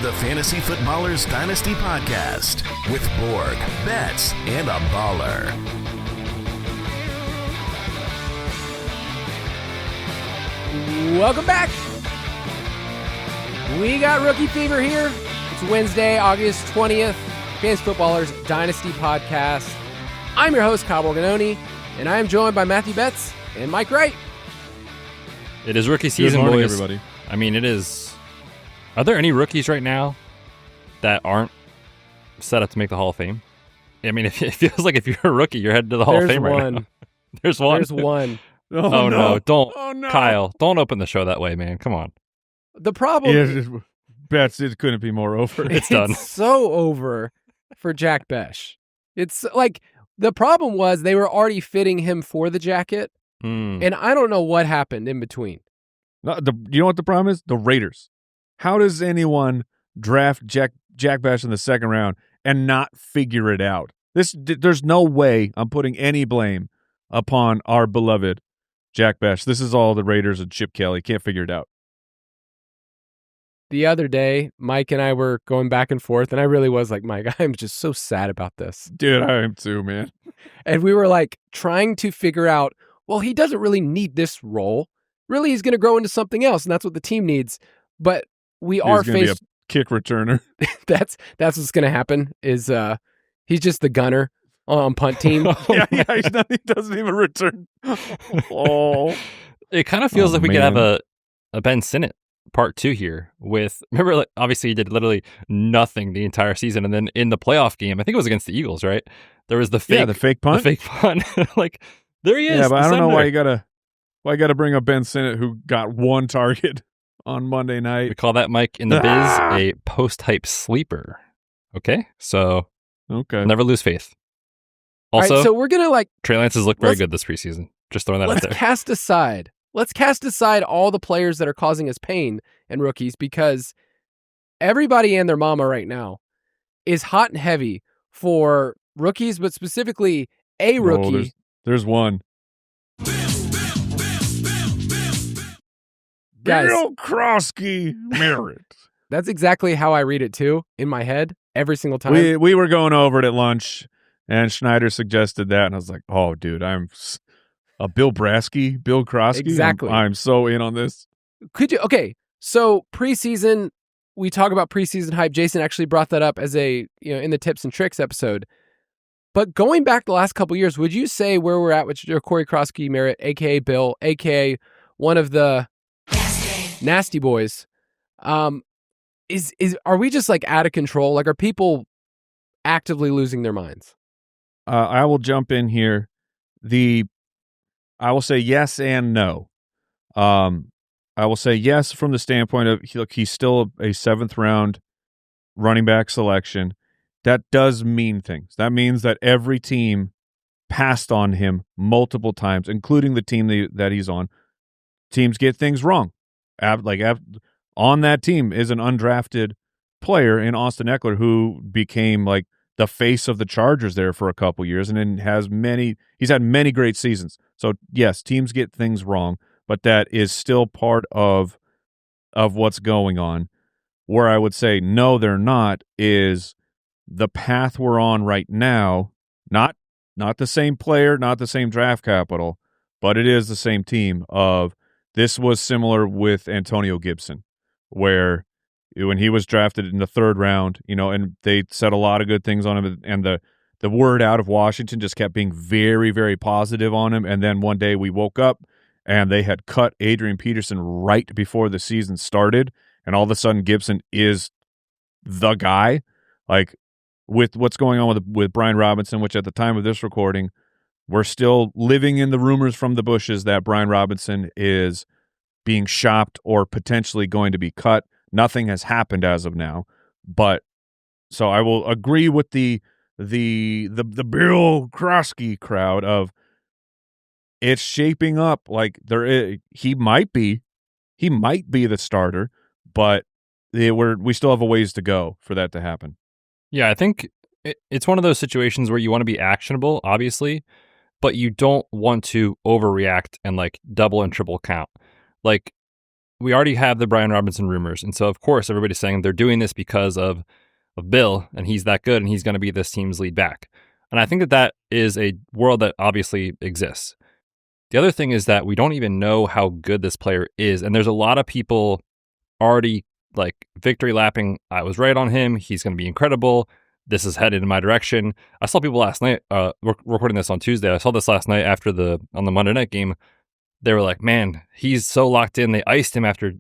the Fantasy Footballers Dynasty podcast with Borg, Betz, and a baller. Welcome back. We got Rookie Fever here. It's Wednesday, August 20th. Fantasy Footballers Dynasty podcast. I'm your host, Kyle Borganoni, and I am joined by Matthew Betz and Mike Wright. It is rookie season, Good morning, boys. everybody. I mean, it is. Are there any rookies right now that aren't set up to make the Hall of Fame? I mean, it feels like if you're a rookie, you're headed to the Hall of Fame right now. There's one. There's one. Oh, no. Don't. Oh, no. Kyle, don't open the show that way, man. Come on. The problem Betz, it couldn't be more over. It's done. So over for Jack Besh. It's like the problem was they were already fitting him for the jacket, and I don't know what happened in between. No, you know what the problem is? The Raiders. How does anyone draft Jack Besh in the second round and not figure it out? There's no way I'm putting any blame upon our beloved Jack Besh. This is all the Raiders and Chip Kelly. Can't figure it out. The other day, Mike and I were going back and forth, and I really was like, Mike, I'm just so sad about this. Dude, I am too, man. And we were like trying to figure out, well, he doesn't really need this role. Really, he's going to grow into something else, and that's what the team needs. But we are He's gonna faced. be a kick returner. That's what's going to happen. Is he's just the gunner on punt team. yeah, he doesn't even return. Oh, It kind of feels like we could man. have a Ben Sinnott part 2 here with, remember, like, obviously he did literally nothing the entire season. And then in the playoff game, I think it was against the Eagles, right? There was the fake, the fake punt. The fake punt. Like, there he is. Yeah, but I don't know Senator. why you gotta bring up Ben Sinnott, who got one target on Monday night. We call that, Mike, in the biz, a post-hype sleeper. Okay? So, Okay. never lose faith. All Also, right, so we're gonna Trey Lance has looked very let's- good this preseason. Just throwing that out let's there. cast aside. Let's cast aside all the players that are causing us pain and rookies, because everybody and their mama right now is hot and heavy for rookies, but specifically a rookie. There's one. Guys, Bill Croskey-Merritt. that's exactly how I read it too in my head every single time. we were going over it at lunch, and Schneider suggested that, and I was like, "Oh, dude, I'm a Bill Croskey. Exactly. I'm so in on this." Could you? Okay, so preseason, we talk about preseason hype. Jason actually brought that up as in the tips and tricks episode. But going back the last couple years, would you say where we're at with Jacory Croskey-Merritt, aka Bill, aka one of the nasty boys, are we just like out of control? Like, are people actively losing their minds? I will jump in here. I will say yes and no. I will say yes from the standpoint of, he's still a 7th round running back selection. That does mean things. That means that every team passed on him multiple times, including the team that he's on. Teams get things wrong. On that team is an undrafted player in Austin Eckler, who became like the face of the Chargers there for a couple years, and then he's had many great seasons. So yes, teams get things wrong, but that is still part of what's going on. Where I would say no, they're not, is the path we're on right now. Not the same player, not the same draft capital, but it is the same team. This was similar with Antonio Gibson, where when he was drafted in the 3rd round, and they said a lot of good things on him, and the word out of Washington just kept being very, very positive on him. And then one day we woke up and they had cut Adrian Peterson right before the season started, and all of a sudden Gibson is the guy. Like, with what's going on with Brian Robinson, which at the time of this recording, we're still living in the rumors from the bushes that Brian Robinson is being shopped or potentially going to be cut. Nothing has happened as of now, but so I will agree with the Bill Croskey crowd of, it's shaping up like he might be the starter, but we still have a ways to go for that to happen. Yeah, I think it's one of those situations where you want to be actionable, obviously, but you don't want to overreact and like double and triple count. Like, we already have the Brian Robinson rumors. And so, of course, everybody's saying they're doing this because of Bill, and he's that good, and he's going to be this team's lead back. And I think that is a world that obviously exists. The other thing is that we don't even know how good this player is. And there's a lot of people already like victory lapping. I was right on him. He's going to be incredible. This is headed in my direction. I saw people last night, recording this on Tuesday. I saw this last night on the Monday night game. They were like, man, he's so locked in. They iced him after,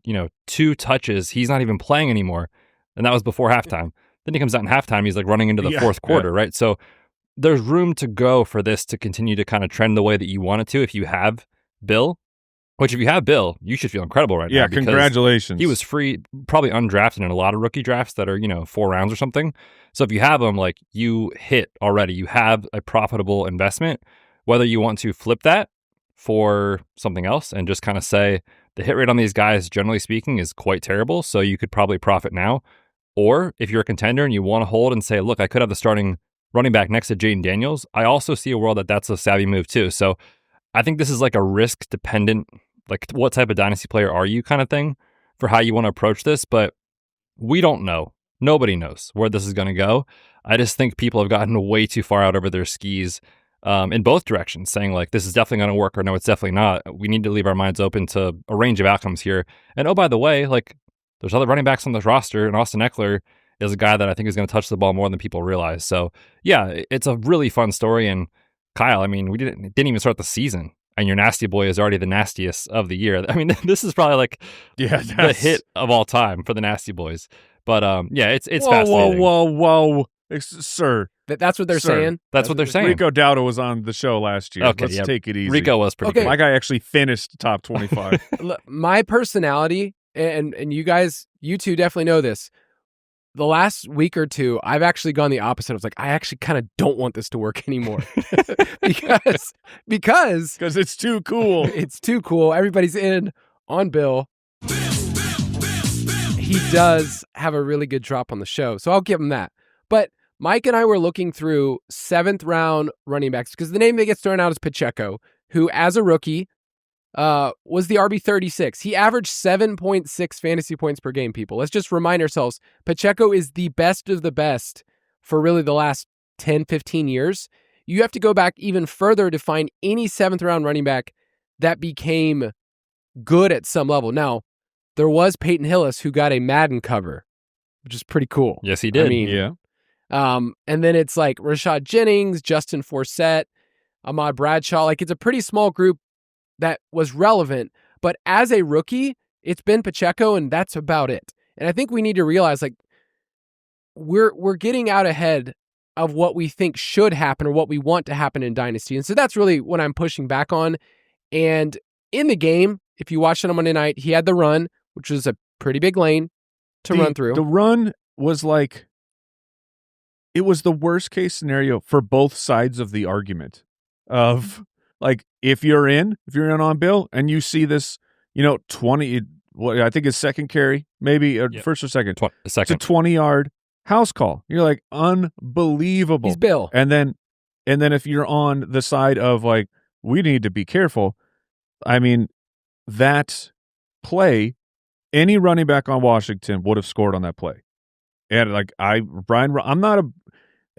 2 touches. He's not even playing anymore. And that was before halftime. Then he comes out in halftime. He's like running into the fourth quarter, right? So there's room to go for this to continue to kind of trend the way that you want it to if you have Bill. Which if you have Bill, you should feel incredible right now. Yeah, congratulations. He was free, probably undrafted in a lot of rookie drafts that are, 4 rounds or something. So if you have him, like you hit already. You have a profitable investment. Whether you want to flip that for something else and just kind of say the hit rate on these guys, generally speaking, is quite terrible. So you could probably profit now. Or if you're a contender and you want to hold and say, look, I could have the starting running back next to Jaden Daniels, I also see a world that's a savvy move too. So I think this is like a risk dependent, like what type of dynasty player are you kind of thing for how you want to approach this. But we don't know. Nobody knows where this is going to go. I just think people have gotten way too far out over their skis in both directions, saying like, this is definitely going to work or no, it's definitely not. We need to leave our minds open to a range of outcomes here. And oh, by the way, like there's other running backs on this roster, and Austin Eckler is a guy that I think is going to touch the ball more than people realize. So yeah, it's a really fun story. And Kyle, I mean, we didn't even start the season, and your nasty boy is already the nastiest of the year. I mean, this is probably like the hit of all time for the nasty boys. But yeah, it's fascinating. Whoa, sir. That's what they're saying. That's what they're saying. Rico Dowdle was on the show last year. Okay, Let's take it easy. Rico was pretty good. My guy actually finished top 25. My personality, and you guys, you two definitely know this. The last week or two, I've actually gone the opposite. I was like, I actually kind of don't want this to work anymore because it's too cool. It's too cool. Everybody's in on Bill. He does have a really good drop on the show, so I'll give him that. But Mike and I were looking through 7th round running backs because the name that gets thrown out is Pacheco, who as a rookie was the RB36. He averaged 7.6 fantasy points per game, people. Let's just remind ourselves, Pacheco is the best of the best for really the last 10, 15 years. You have to go back even further to find any 7th round running back that became good at some level. Now, there was Peyton Hillis who got a Madden cover, which is pretty cool. Yes, he did. I mean, yeah. And then it's like Rashad Jennings, Justin Forsett, Ahmad Bradshaw. Like it's a pretty small group that was relevant, but as a rookie, it's been Pacheco, and that's about it. And I think we need to realize, like, we're getting out ahead of what we think should happen or what we want to happen in Dynasty. And so that's really what I'm pushing back on. And in the game, if you watched it on Monday night, he had the run, which was a pretty big lane to run through. The run was like, it was the worst case scenario for both sides of the argument of, like, if you're in on Bill and you see this, 20, what I think is second carry, maybe first or second. Second. It's a 20-yard house call. You're like, unbelievable. He's Bill. And then if you're on the side of like, we need to be careful. I mean, that play, any running back on Washington would have scored on that play. And like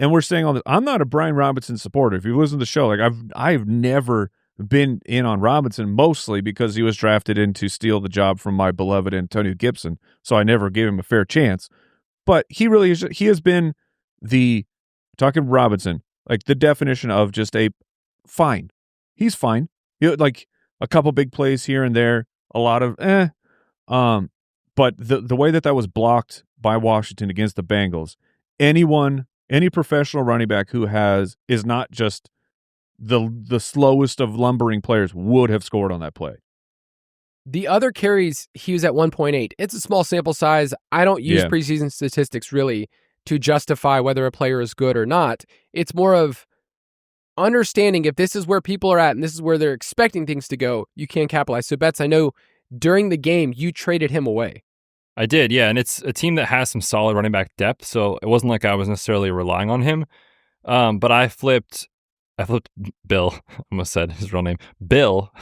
and we're saying all this, I'm not a Brian Robinson supporter. If you listen to the show, like I've never been in on Robinson, mostly because he was drafted in to steal the job from my beloved Antonio Gibson. So I never gave him a fair chance. But he has been talking Robinson, like the definition of just a fine. He's fine. Like a couple big plays here and there, a lot of but the way that was blocked by Washington against the Bengals, any professional running back who is not just the slowest of lumbering players would have scored on that play. The other carries, he was at 1.8. It's a small sample size. I don't use preseason statistics really to justify whether a player is good or not. It's more of understanding if this is where people are at and this is where they're expecting things to go, you can capitalize. So, Betz, I know during the game, you traded him away. I did, yeah, and it's a team that has some solid running back depth, so it wasn't like I was necessarily relying on him. But I flipped I flipped Bill, almost said his real name, Bill,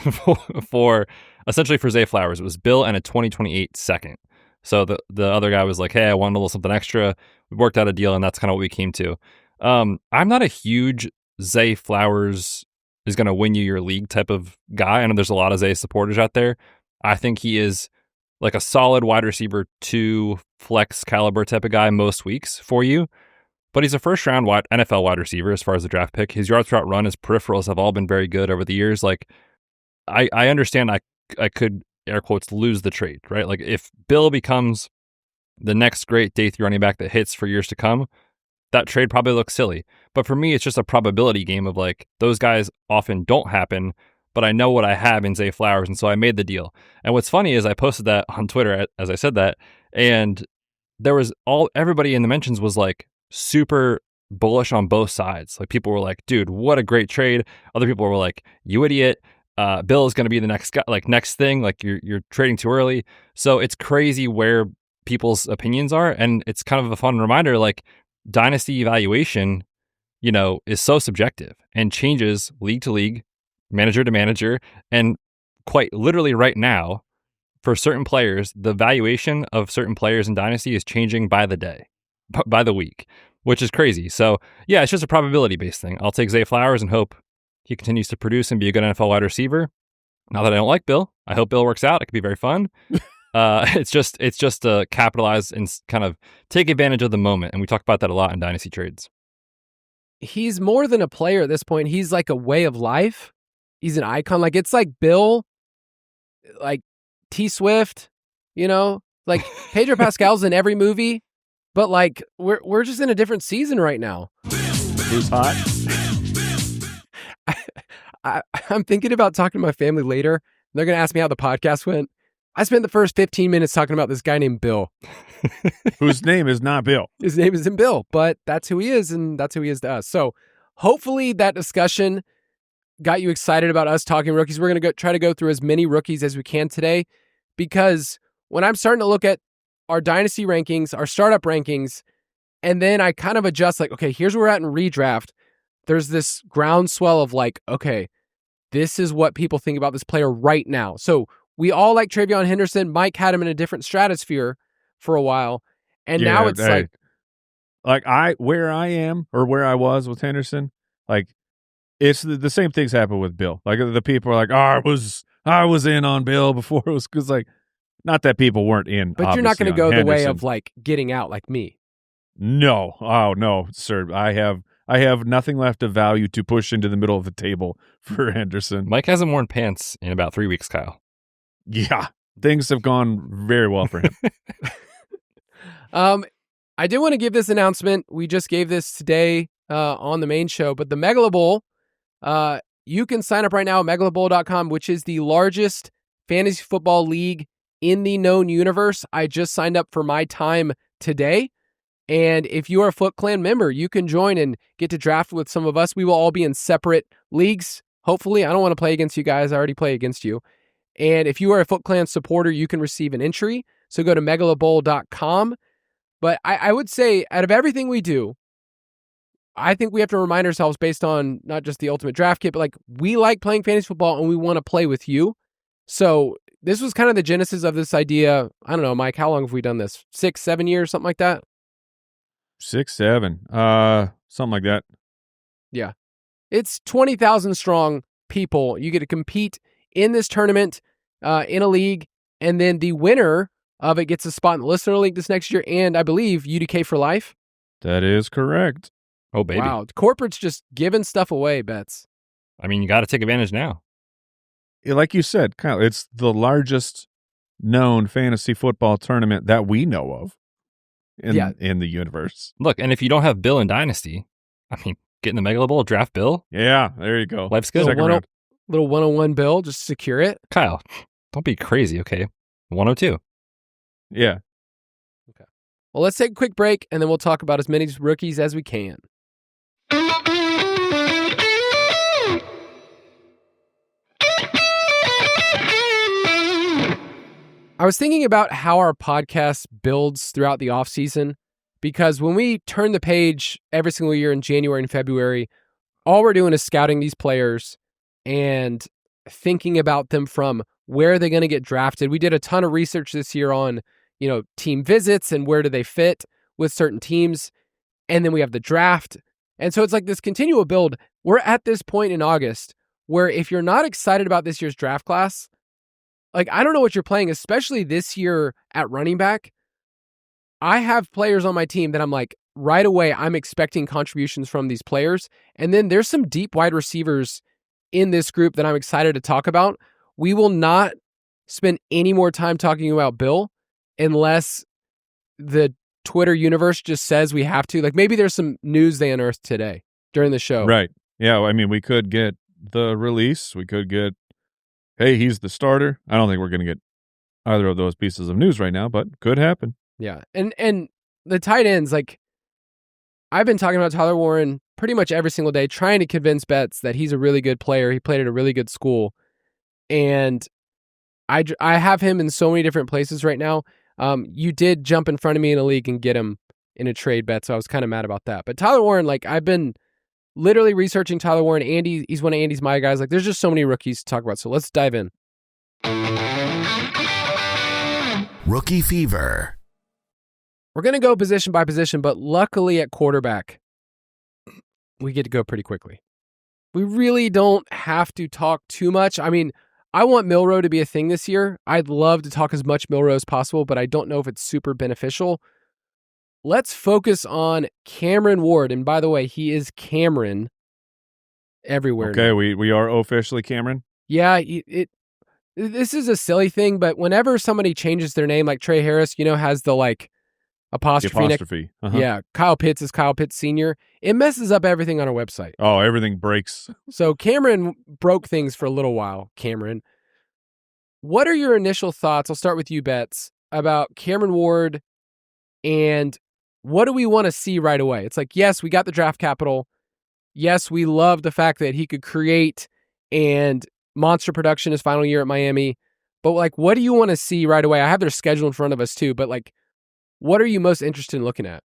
for essentially for Zay Flowers. It was Bill and a 2028 second. So the other guy was like, hey, I want a little something extra. We worked out a deal, and that's kind of what we came to. I'm not a huge Zay Flowers is going to win you your league type of guy. I know there's a lot of Zay supporters out there. I think he is like a solid wide receiver 2 flex caliber type of guy most weeks for you. But he's a first-round NFL wide receiver as far as the draft pick. His yards per route run, his peripherals have all been very good over the years. Like, I understand I could, air quotes, lose the trade, right? Like, if Bill becomes the next great day 3 running back that hits for years to come, that trade probably looks silly. But for me, it's just a probability game of like, those guys often don't happen, but I know what I have in Zay Flowers, and so I made the deal. And what's funny is I posted that on Twitter as I said that, and there was everybody in the mentions was like, super bullish on both sides. Like, people were like, dude, what a great trade. Other people were like, you idiot. Bill is going to be the next guy, like next thing, like you're trading too early. So it's crazy where people's opinions are. And it's kind of a fun reminder, like dynasty evaluation, is so subjective and changes league to league, manager to manager. And quite literally right now, for certain players, the valuation of certain players in dynasty is changing by the day, by the week, which is crazy. So yeah, it's just a probability based thing. I'll take Zay Flowers and hope he continues to produce and be a good NFL wide receiver. Not that I don't like Bill. I hope Bill works out. It could be very fun. It's just to capitalize and kind of take advantage of the moment. And we talk about that a lot in dynasty trades. He's more than a player at this point. He's like a way of life. He's an icon. Like, it's like Bill, like T Swift, like Pedro Pascal's in every movie. But like, we're just in a different season right now. Who's hot? I'm thinking about talking to my family later. They're going to ask me how the podcast went. I spent the first 15 minutes talking about this guy named Bill. Whose name is not Bill. His name isn't Bill, but that's who he is, and that's who he is to us. So hopefully that discussion got you excited about us talking rookies. We're going to try to go through as many rookies as we can today, because when I'm starting to look at our dynasty rankings, our startup rankings, and then I kind of adjust like, okay, here's where we're at in redraft. There's this groundswell of like, okay, this is what people think about this player right now. So we all like Travion Henderson. Mike had him in a different stratosphere for a while. And now it's where I am or where I was with Henderson, like it's the same things happen with Bill. Like the people are like, oh, I was in on Bill before it was, because like, not that people weren't in. But you're not going to go the way of like getting out like me. No. Oh no, sir. I have nothing left of value to push into the middle of the table for Henderson. Mike hasn't worn pants in about 3 weeks, Kyle. Yeah, things have gone very well for him. I did want to give this announcement. We just gave this today on the main show, but the Megala Bowl, you can sign up right now at megalabowl.com, which is the largest fantasy football league in the known universe. I just signed up for my time today. And if you are a Foot Clan member, you can join and get to draft with some of us. We will all be in separate leagues. Hopefully, I don't want to play against you guys. I already play against you. And if you are a Foot Clan supporter, you can receive an entry. So go to megalabowl.com. But I would say, out of everything we do, I think we have to remind ourselves, based on not just the Ultimate Draft Kit, but like, we like playing fantasy football and we want to play with you. So this was kind of the genesis of this idea. I don't know, Mike, how long have we done this? 6, 7 years, something like that? 6, 7, something like that. Yeah. It's 20,000 strong people. You get to compete in this tournament, in a league, and then the winner of it gets a spot in the listener league this next year, and I believe UDK for life. That is correct. Oh, baby. Wow. Corporate's just giving stuff away, Betz. I mean, you got to take advantage now. Like you said, Kyle, it's the largest known fantasy football tournament that we know of in the universe. Look, and if you don't have Bill in Dynasty, I mean, get in the Megala Bowl, draft Bill. Yeah, there you go. Life's good. Little 101 bill, just secure it. Kyle, don't be crazy, okay? 102. Yeah. Okay. Well, let's take a quick break, and then we'll talk about as many rookies as we can. I was thinking about how our podcast builds throughout the off season, because when we turn the page every single year in January and February, all we're doing is scouting these players and thinking about them from where are they going to get drafted. We did a ton of research this year on, team visits and where do they fit with certain teams. And then we have the draft. And so it's like this continual build. We're at this point in August where if you're not excited about this year's draft class, like, I don't know what you're playing, especially this year at running back. I have players on my team that I'm like, right away, I'm expecting contributions from these players. And then there's some deep wide receivers in this group that I'm excited to talk about. We will not spend any more time talking about Bill unless the Twitter universe just says we have to. Like, maybe there's some news they unearthed today during the show. Right. Yeah. I mean, we could get the release. We could get, hey, he's the starter. I don't think we're going to get either of those pieces of news right now, but could happen. Yeah. And the tight ends, like, I've been talking about Tyler Warren pretty much every single day, trying to convince Betz that he's a really good player. He played at a really good school. And I have him in so many different places right now. You did jump in front of me in a league and get him in a trade, bet, so I was kind of mad about that. But Tyler Warren, like, I've been literally researching Tyler Warren. Andy, he's one of Andy's my guys. Like, there's just so many rookies to talk about. So let's dive in. Rookie Fever. We're going to go position by position, but luckily at quarterback, we get to go pretty quickly. We really don't have to talk too much. I mean, I want Milroe to be a thing this year. I'd love to talk as much Milroe as possible, but I don't know if it's super beneficial. Let's focus on Cameron Ward. And by the way, he is Cameron everywhere. Okay, now. we are officially Cameron. Yeah, this is a silly thing, but whenever somebody changes their name, like Trey Harris, has the like apostrophe. Uh-huh. Yeah, Kyle Pitts is Kyle Pitts Sr. It messes up everything on our website. Oh, everything breaks. So Cameron broke things for a little while. Cameron, what are your initial thoughts? I'll start with you, Betz, about Cameron Ward, and what do we want to see right away? It's like, yes, we got the draft capital. Yes, we love the fact that he could create and monster production his final year at Miami. But like, what do you want to see right away? I have their schedule in front of us too, but like, what are you most interested in looking at?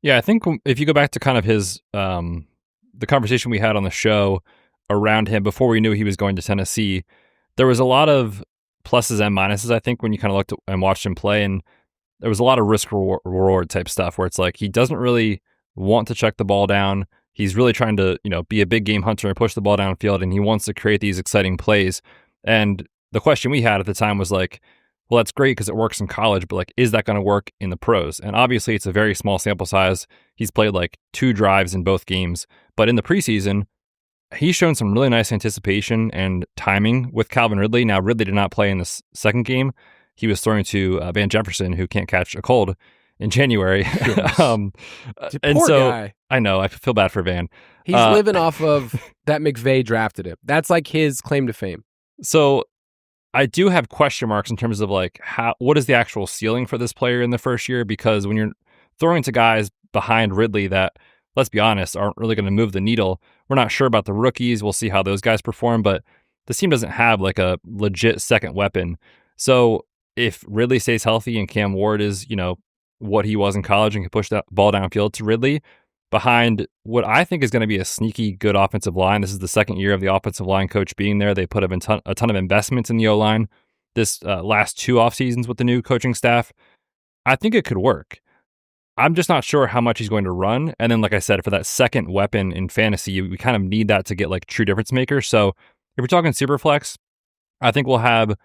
Yeah, I think if you go back to kind of his the conversation we had on the show around him before we knew he was going to Tennessee, there was a lot of pluses and minuses, I think, when you kind of looked at and watched him play, and there was a lot of risk reward type stuff where it's like he doesn't really want to check the ball down. He's really trying to, be a big game hunter and push the ball downfield, and he wants to create these exciting plays. And the question we had at the time was like, well, that's great because it works in college, but like, is that going to work in the pros? And obviously it's a very small sample size. He's played like 2 drives in both games, but in the preseason, he's shown some really nice anticipation and timing with Calvin Ridley. Now, Ridley did not play in the second game. He was throwing to Van Jefferson, who can't catch a cold in January. Poor guy. I know, I feel bad for Van. He's living off of that McVay drafted him. That's like his claim to fame. So I do have question marks in terms of like what is the actual ceiling for this player in the first year? Because when you're throwing to guys behind Ridley that, let's be honest, aren't really going to move the needle, we're not sure about the rookies. We'll see how those guys perform, but the team doesn't have like a legit second weapon. So if Ridley stays healthy and Cam Ward is, what he was in college and can push that ball downfield to Ridley behind what I think is going to be a sneaky good offensive line. This is the second year of the offensive line coach being there. They put a ton of investments in the O-line this last 2 off seasons with the new coaching staff. I think it could work. I'm just not sure how much he's going to run. And then, like I said, for that second weapon in fantasy, we kind of need that to get like true difference makers. So if we're talking Superflex, I think we'll have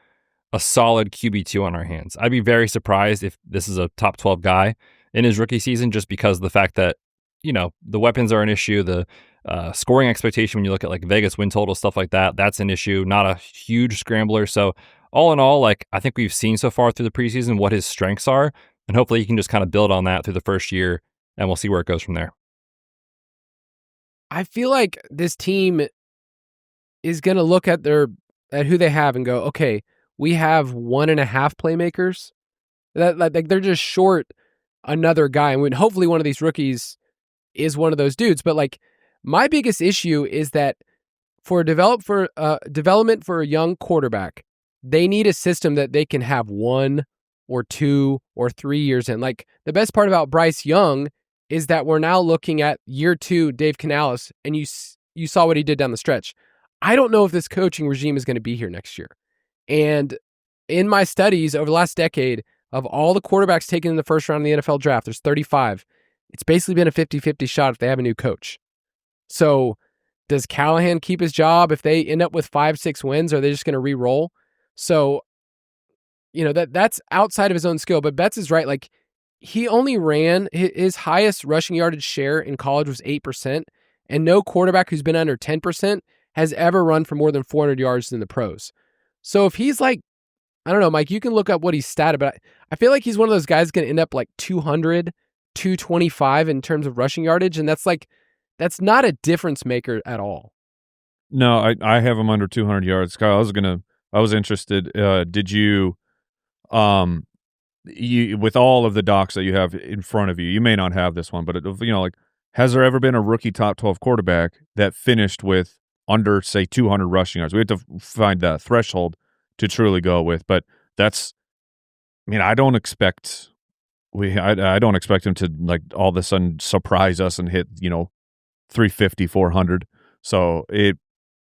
a solid QB2 on our hands. I'd be very surprised if this is a top 12 guy in his rookie season, just because of the fact that, the weapons are an issue. The scoring expectation, when you look at like Vegas win total, stuff like that, that's an issue. Not a huge scrambler. So all in all, like, I think we've seen so far through the preseason what his strengths are, and hopefully he can just kind of build on that through the first year, and we'll see where it goes from there. I feel like this team is going to look at who they have and go, okay, we have 1.5 playmakers. That like they're just short another guy, and hopefully one of these rookies is one of those dudes. But like, my biggest issue is that for development for a young quarterback, they need a system that they can have 1 or 2 or 3 years in. Like, the best part about Bryce Young is that we're now looking at year 2 Dave Canales, and you saw what he did down the stretch. I don't know if this coaching regime is going to be here next year. And in my studies over the last decade, of all the quarterbacks taken in the first round of the NFL draft, there's 35. It's basically been a 50-50 shot if they have a new coach. So does Callahan keep his job if they end up with 5-6 wins? Or are they just going to re-roll? So, that's outside of his own skill. But Betz is right. Like, he only ran, his highest rushing yardage share in college was 8%. And no quarterback who's been under 10% has ever run for more than 400 yards in the pros. So if he's like, I don't know, Mike, you can look up what he's statted, but I feel like he's one of those guys going to end up like 200, 225 in terms of rushing yardage. And that's not a difference maker at all. No, I have him under 200 yards. Kyle, I was interested. Did you, with all of the docs that you have in front of you, you may not have this one, but has there ever been a rookie top 12 quarterback that finished with under, say, 200 rushing yards? We have to find that threshold to truly go with, but I don't expect I don't expect him to like all of a sudden surprise us and hit 350, 400. So it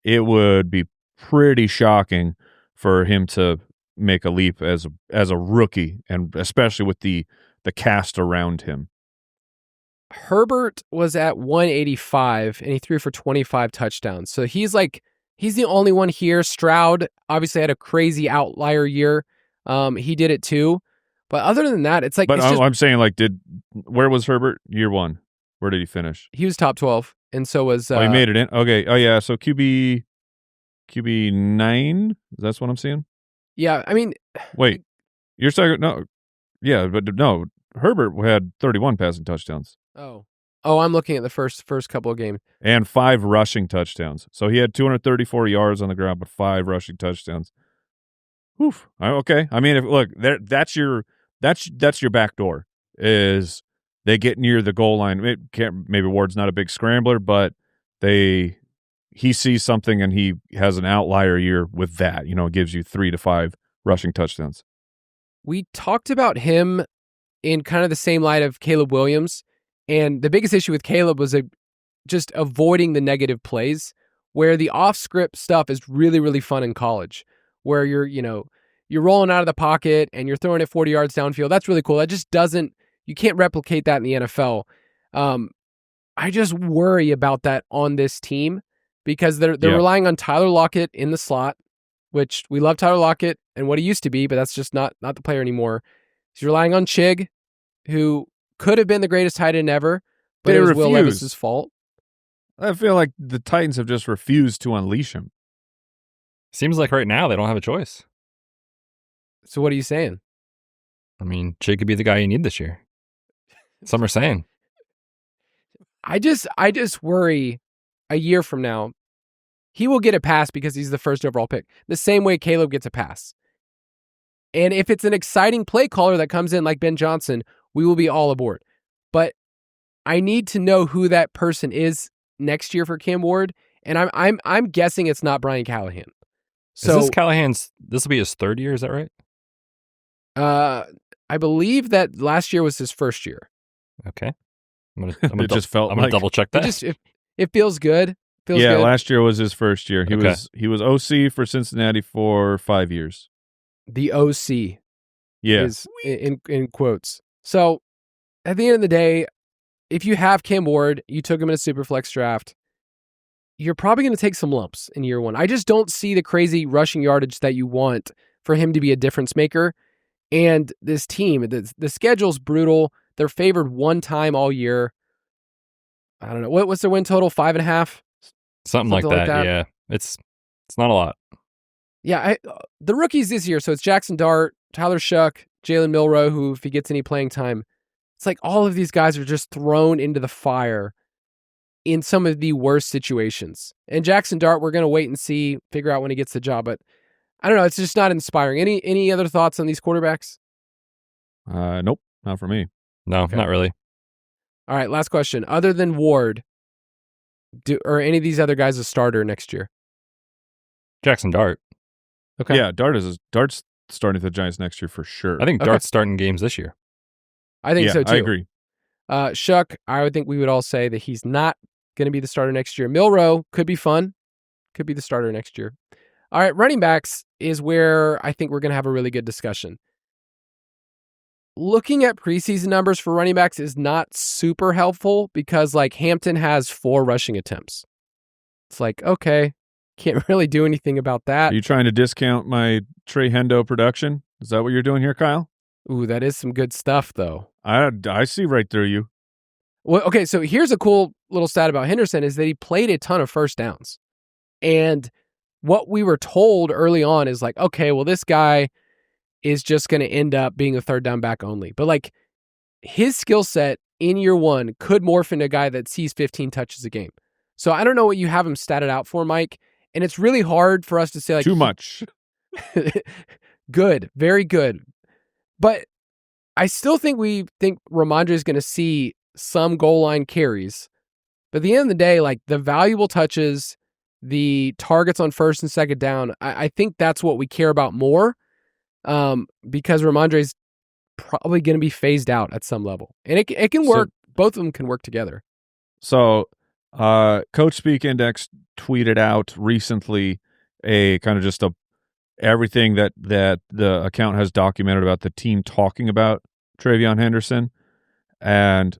would be pretty shocking for him to make a leap as a rookie, and especially with the cast around him. Herbert was at 185 and he threw for 25 touchdowns. So he's the only one here. Stroud obviously had a crazy outlier year. He did it too. But other than that, it's like. But I'm saying, where was Herbert year one? Where did he finish? He was top 12, and so was. He made it in. Okay. Oh yeah. So QB 9. That's what I'm seeing. Yeah, I mean. Wait, you're saying no? Yeah, but no. Herbert had 31 passing touchdowns. Oh, I'm looking at the first couple of games. And 5 rushing touchdowns. So he had 234 yards on the ground, but 5 rushing touchdowns. Oof. Okay. I mean, that's your back door. Is they get near the goal line. Maybe Ward's not a big scrambler, but he sees something and he has an outlier year with that. It gives you 3 to 5 rushing touchdowns. We talked about him in kind of the same light of Caleb Williams. And the biggest issue with Caleb was just avoiding the negative plays, where the off-script stuff is really, really fun in college, where you're rolling out of the pocket and you're throwing it 40 yards downfield. That's really cool. That just you can't replicate that in the NFL. I just worry about that on this team because they're relying on Tyler Lockett in the slot, which we love Tyler Lockett and what he used to be, but that's just not the player anymore. He's relying on Chig, who could have been the greatest tight end ever, but it was Will Levis's fault. I feel like the Titans have just refused to unleash him. Seems like right now they don't have a choice. So what are you saying? I mean, Chig could be the guy you need this year. Some are saying. I just worry a year from now, he will get a pass because he's the first overall pick. The same way Caleb gets a pass. And if it's an exciting play caller that comes in like Ben Johnson, we will be all aboard. But I need to know who that person is next year for Cam Ward, and I'm guessing it's not Brian Callahan. So is this will be his 3rd year, is that right? I believe that last year was his first year. Okay. I'm gonna double check that. It feels good. Feels good. Last year was his first year. He was OC for Cincinnati for 5 years. The OC. Yeah. Is in quotes. So at the end of the day, if you have Cam Ward, you took him in a super flex draft, you're probably going to take some lumps in year one. I just don't see the crazy rushing yardage that you want for him to be a difference maker. And this team, the schedule's brutal. They're favored one time all year. I don't know. What's their win total? 5.5? Something like that. Yeah. It's not a lot. Yeah. The rookies this year, so it's Jackson Dart, Tyler Shuck, Jalen Milroe, who, if he gets any playing time, it's like all of these guys are just thrown into the fire in some of the worst situations. And Jackson Dart, we're going to wait and see, figure out when he gets the job. But I don't know. It's just not inspiring. Any other thoughts on these quarterbacks? Nope. Not for me. No, Okay. Not really. All right. Last question. Other than Ward, are any of these other guys a starter next year? Jackson Dart. Okay. Yeah, Dart's starting for the Giants next year for sure. I think Dart's starting games this year. I think so too. I agree. Shuck, I would think we would all say that he's not going to be the starter next year. Milroe could be fun. Could be the starter next year. All right, running backs is where I think we're going to have a really good discussion. Looking at preseason numbers for running backs is not super helpful because, like, Hampton has 4 rushing attempts. It's like, okay, can't really do anything about that. Are you trying to discount my Trey Hendo production? Is that what you're doing here, Kyle? Ooh, that is some good stuff, though. I see right through you. Well, okay, so here's a cool little stat about Henderson is that he played a ton of first downs. And what we were told early on is like, okay, well, this guy is just going to end up being a third down back only. But like his skill set in year 1 could morph into a guy that sees 15 touches a game. So I don't know what you have him statted out for, Mike. And it's really hard for us to say like too much. Good, very good. But I still think we think Ramondre is going to see some goal line carries. But at the end of the day, like the valuable touches, the targets on first and second down, I think that's what we care about more. Because Ramondre's probably going to be phased out at some level. And it can work. Both of them can work together. So Coach Speak Index tweeted out recently a kind of just everything that the account has documented about the team talking about TreVeyon Henderson. And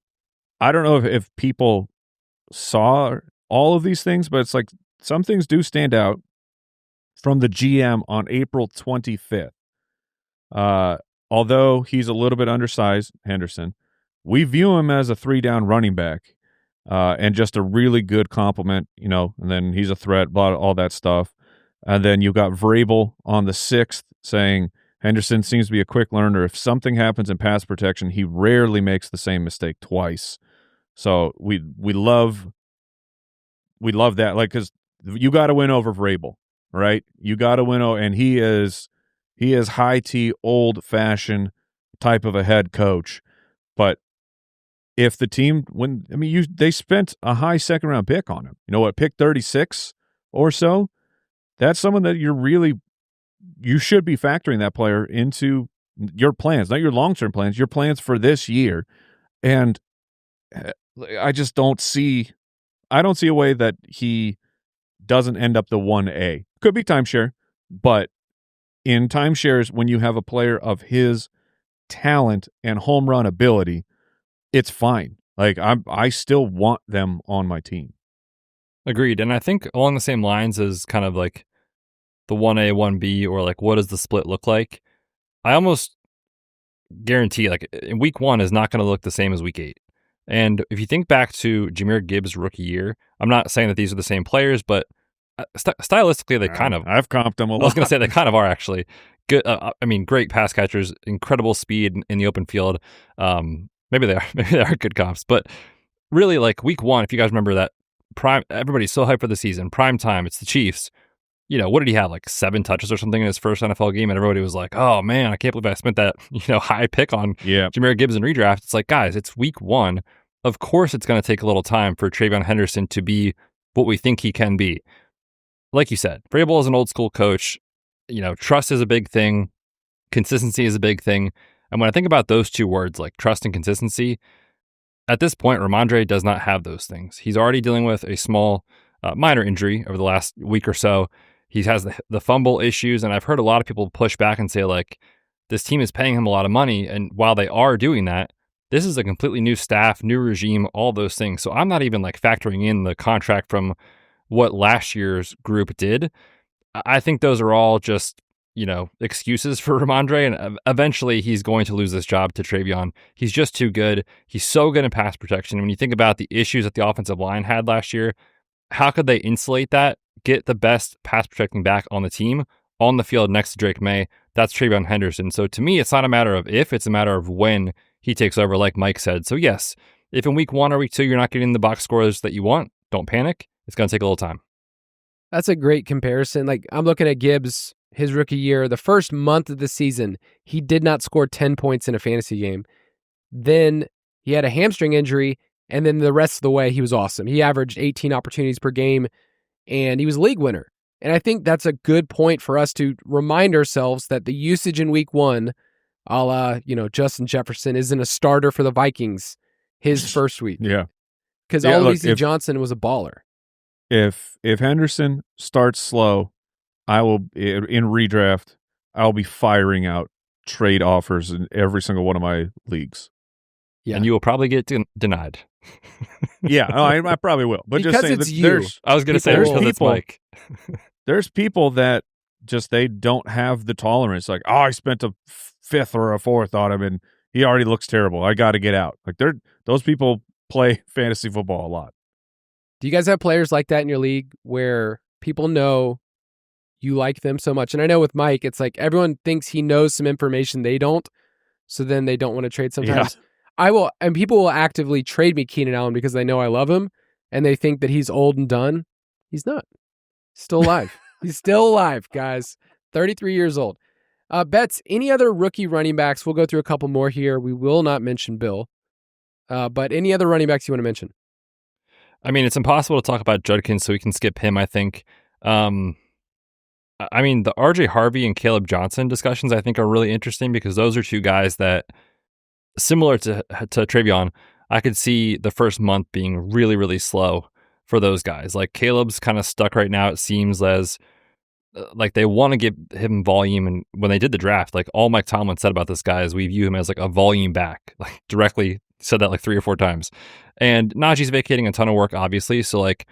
I don't know if people saw all of these things, but it's like some things do stand out from the GM on April 25th. Although he's a little bit undersized, Henderson, we view him as a 3-down running back and just a really good compliment, and then he's a threat, blah, all that stuff. And then you got Vrabel on the 6th saying Henderson seems to be a quick learner. If something happens in pass protection, he rarely makes the same mistake twice. So we love that, like, because you got to win over Vrabel, right? You got to win, and he is high T, old fashioned type of a head coach. But if the team, they spent a high 2nd round pick on him. You know what? Pick 36 or so. That's someone that you should be factoring that player into your plans, not your long term plans, your plans for this year. And I just don't see a way that he doesn't end up the 1A. Could be timeshare, but in timeshares, when you have a player of his talent and home run ability, it's fine. Like I still want them on my team. Agreed. And I think along the same lines as kind of like the 1A, 1B, or like what does the split look like? I almost guarantee like in week 1 is not going to look the same as week 8. And if you think back to Jahmyr Gibbs' rookie year, I'm not saying that these are the same players, but stylistically they kind of. I've comped them a lot. I was going to say they kind of are actually. Good. Great pass catchers, incredible speed in the open field. Maybe they are good comps, but really like week 1, if you guys remember that everybody's so hyped for the season, prime time, it's the Chiefs. What did he have, like 7 touches or something in his first NFL game? And everybody was like, oh man, I can't believe I spent that, high pick on Jahmyr Gibbs in redraft. It's like, guys, it's week 1. Of course it's going to take a little time for TreVeyon Henderson to be what we think he can be. Like you said, Vrabel is an old school coach. Trust is a big thing. Consistency is a big thing. And when I think about those two words, like trust and consistency, at this point, Ramondre does not have those things. He's already dealing with a small, minor injury over the last week or so. He has the fumble issues, and I've heard a lot of people push back and say, like, this team is paying him a lot of money, and while they are doing that, this is a completely new staff, new regime, all those things. So I'm not even, like, factoring in the contract from what last year's group did. I think those are all just, excuses for Ramondre, and eventually he's going to lose this job to TreVeyon. He's just too good. He's so good in pass protection. When you think about the issues that the offensive line had last year, how could they insulate that? Get the best pass protecting back on the team on the field next to Drake May. That's TreVeyon Henderson. So to me, it's not a matter of if, it's a matter of when he takes over, like Mike said. So yes, if in week 1 or week 2 you're not getting the box scores that you want, don't panic. It's going to take a little time. That's a great comparison. Like, I'm looking at Gibbs, his rookie year, the first month of the season, he did not score 10 points in a fantasy game. Then he had a hamstring injury, and then the rest of the way, he was awesome. He averaged 18 opportunities per game, and he was a league winner. And I think that's a good point for us to remind ourselves that the usage in week 1, a la, Justin Jefferson, isn't a starter for the Vikings his first week. Yeah. Because Yeah, look, Olise Johnson was a baller. If Henderson starts slow, I will in redraft. I'll be firing out trade offers in every single one of my leagues. Yeah. And you will probably get denied. Yeah, I probably will. But Because just saying, it's you. I was going to say There's because it's people- Mike. there's people that just they don't have the tolerance. Like, oh, I spent a fifth or a fourth on him, and he already looks terrible. I got to get out. Like, those people play fantasy football a lot. Do you guys have players like that in your league where people know you like them so much? And I know with Mike, it's like everyone thinks he knows some information they don't, so then they don't want to trade sometimes. And people will actively trade me Keenan Allen because they know I love him, and they think that he's old and done. He's not. He's still alive. He's still alive, guys. 33 years old. Betz, any other rookie running backs? We'll go through a couple more here. We will not mention Bill. But any other running backs you want to mention? I mean, it's impossible to talk about Judkins, so we can skip him, I think. I mean, the RJ Harvey and Caleb Johnson discussions, I think, are really interesting because those are two guys that, similar to Travion, I could see the first month being really, really slow for those guys. Like, Caleb's kind of stuck right now, it seems, as like they want to give him volume. And when they did the draft, like all Mike Tomlin said about this guy is we view him as like a volume back, like directly said that like 3 or 4 times. And Najee's vacating a ton of work, obviously. So like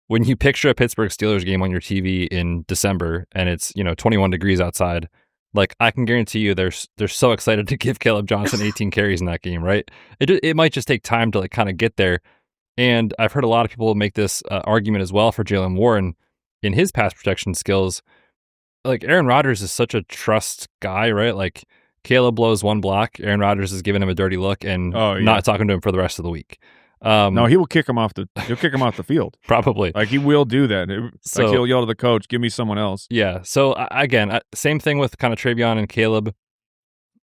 when you picture a Pittsburgh Steelers game on your TV in December and it's, 21 degrees outside, like I can guarantee you they're so excited to give Caleb Johnson 18 carries in that game, right? It might just take time to like kind of get there. And I've heard a lot of people make this argument as well for Jaylen Warren in his pass protection skills. Like Aaron Rodgers is such a trust guy, right? Like Caleb blows one block, Aaron Rodgers is giving him a dirty look and not talking to him for the rest of the week. No, he will kick him off the field. Probably. Like he will do that. Like he'll yell to the coach, "Give me someone else." Yeah. So again, same thing with kind of Travion and Caleb.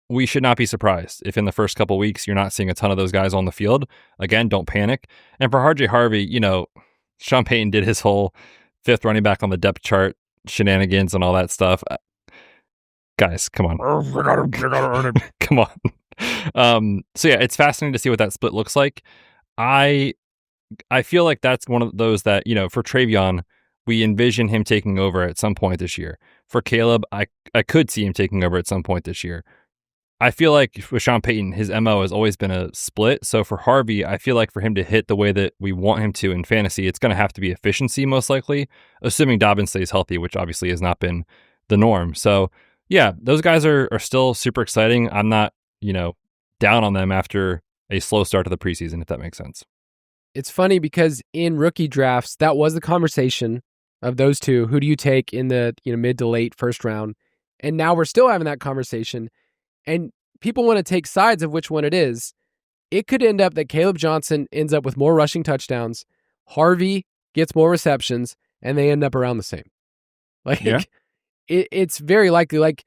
We should not be surprised if in the first couple weeks you're not seeing a ton of those guys on the field. Again, don't panic. And for RJ Harvey, Sean Payton did his whole 5th running back on the depth chart shenanigans and all that stuff. Guys, come on. Come on. So yeah, it's fascinating to see what that split looks like. I feel like that's one of those that, for Travion, we envision him taking over at some point this year. For Caleb, I could see him taking over at some point this year. I feel like with Sean Payton, his MO has always been a split. So for Harvey, I feel like for him to hit the way that we want him to in fantasy, it's going to have to be efficiency most likely, assuming Dobbins stays healthy, which obviously has not been the norm. So yeah, those guys are still super exciting. I'm not, down on them after a slow start to the preseason, if that makes sense. It's funny because in rookie drafts, that was the conversation of those two. Who do you take in the mid to late first round? And now we're still having that conversation. And people want to take sides of which one it is. It could end up that Caleb Johnson ends up with more rushing touchdowns, Harvey gets more receptions, and they end up around the same. It's very likely. Like,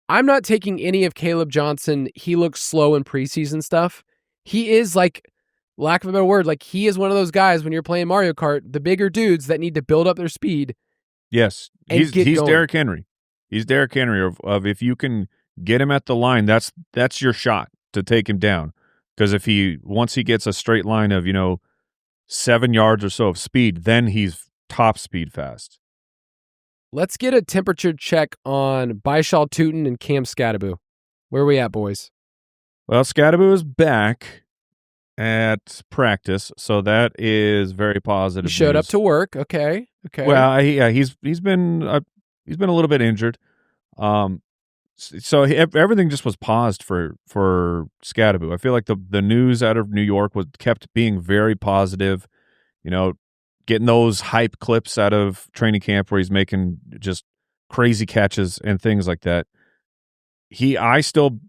I'm not taking any of Caleb Johnson. He looks slow in preseason stuff. He is, like, lack of a better word, like he is one of those guys when you're playing Mario Kart, the bigger dudes that need to build up their speed. Yes, he's Derrick Henry. He's Derrick Henry of if you can get him at the line, that's your shot to take him down. Because once he gets a straight line of 7 yards or so of speed, then he's top speed fast. Let's get a temperature check on Baishal Tootin and Cam Scattaboo. Where are we at, boys? Well, Scattaboo is back at practice, so that is very positive. He showed news. up to work. Okay. Well, he's been a little bit injured. So everything just was paused for Scattaboo. I feel like the news out of New York kept being very positive. Getting those hype clips out of training camp where he's making just crazy catches and things like that. I still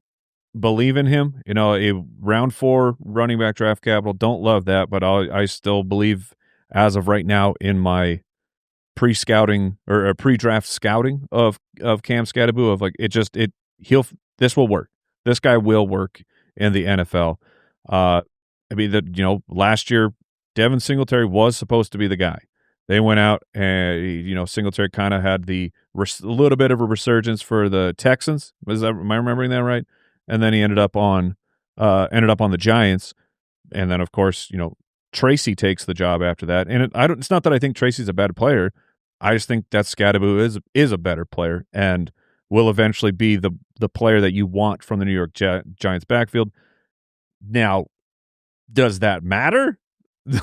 believe in him. A round 4 running back draft capital. Don't love that, but I still believe as of right now in my pre-scouting or pre-draft scouting of Cam Scattaboo of like this will work. This guy will work in the NFL. Last year Devin Singletary was supposed to be the guy. They went out and Singletary kind of had a little bit of a resurgence for the Texans. Am I remembering that right? And then he ended up on the Giants, and then of course Tracy takes the job after that. And it's not that I think Tracy's a bad player. I just think that Scadaboo is a better player and will eventually be the player that you want from the New York Giants backfield. Now, does that matter?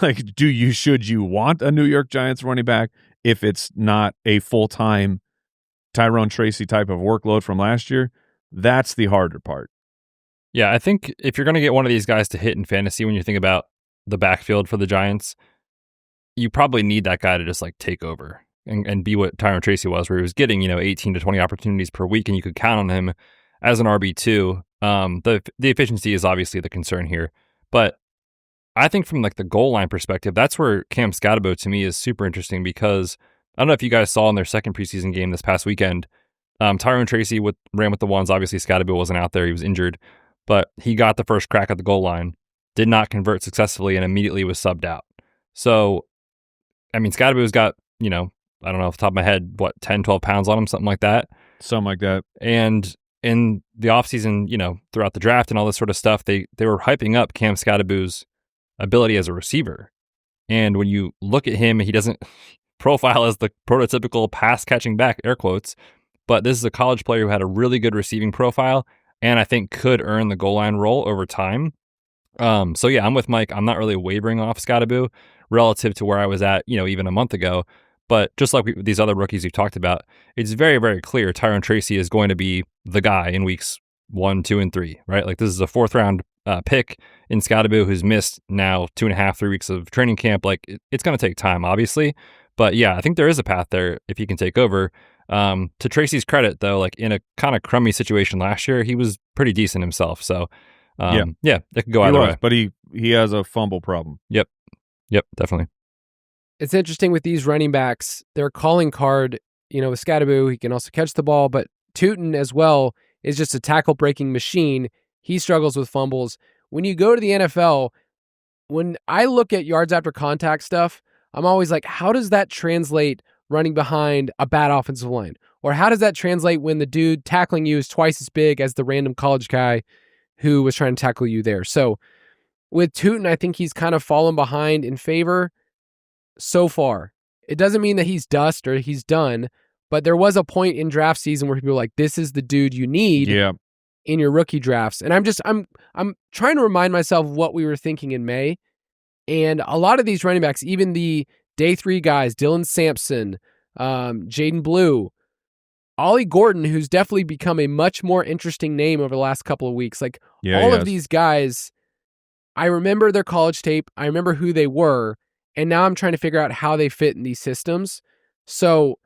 Like, should you want a New York Giants running back if it's not a full-time Tyrone Tracy type of workload from last year? That's the harder part. Yeah, I think if you're going to get one of these guys to hit in fantasy when you think about the backfield for the Giants, you probably need that guy to just like take over and be what Tyrone Tracy was, where he was getting, 18 to 20 opportunities per week, and you could count on him as an RB2. The efficiency is obviously the concern here, but I think from like the goal line perspective, that's where Cam Scadabo to me is super interesting, because I don't know if you guys saw in their second preseason game this past weekend, Tyrone Tracy ran with the ones. Obviously, Scadabo wasn't out there; he was injured, but he got the first crack at the goal line, did not convert successfully, and immediately was subbed out. So, I mean, Scadabo's got, I don't know off the top of my head, 10, 12 pounds on him, something like that. Something like that. And in the offseason, throughout the draft and all this sort of stuff, they were hyping up Cam Scadabo's ability as a receiver. And when you look at him, he doesn't profile as the prototypical pass-catching back, air quotes, but this is a college player who had a really good receiving profile and I think could earn the goal line role over time. So yeah, I'm with Mike. I'm not really wavering off Scadabo relative to where I was at, even a month ago. But just like these other rookies we've talked about, it's very, very clear Tyrone Tracy is going to be the guy in weeks 1, 2, and 3, right? Like this is a fourth round pick in Scadabo who's missed now 2.5, 3 weeks of training camp. Like it's going to take time, obviously. But yeah, I think there is a path there if he can take over. To Tracy's credit, though, like in a kind of crummy situation last year, he was pretty decent himself. So yeah, it could go either way. But he has a fumble problem. Yep, definitely. It's interesting with these running backs, their calling card, with Scadabo, he can also catch the ball, but Tootin as well is just a tackle-breaking machine. He struggles with fumbles. When you go to the NFL, when I look at yards after contact stuff, I'm always like, how does that translate running behind a bad offensive line? Or how does that translate when the dude tackling you is twice as big as the random college guy who was trying to tackle you there? So with Tootin, I think he's kind of fallen behind in favor so far. It doesn't mean that he's dust or he's done, but there was a point in draft season where people were like, this is the dude you need in your rookie drafts. And I'm trying to remind myself what we were thinking in May. And a lot of these running backs, even the day 3 guys, Dylan Sampson, Jaden Blue, Ollie Gordon, who's definitely become a much more interesting name over the last couple of weeks. Like all of these guys, I remember their college tape. I remember who they were. And now I'm trying to figure out how they fit in these systems. So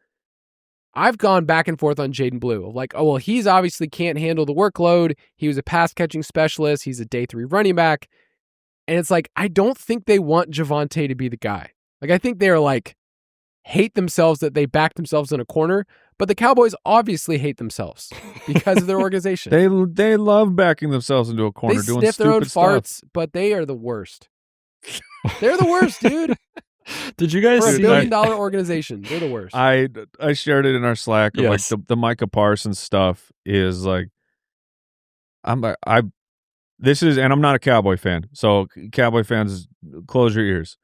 I've gone back and forth on Jaden Blue. Like, oh, well, he's obviously can't handle the workload. He was a pass catching specialist. He's a day 3 running back. And it's like, I don't think they want Javonte to be the guy. Like, I think they're like, hate themselves that they backed themselves in a corner. But the Cowboys obviously hate themselves because of their organization. They love backing themselves into a corner, doing sniff their own stupid farts, stuff. But they are the worst. They're the worst, dude. Did you guys For a see $1 billion organization, they're the worst. I shared it in our Slack. Of Yes. like the Micah Parsons stuff is like, this is, and I'm not a Cowboy fan, so Cowboy fans, close your ears.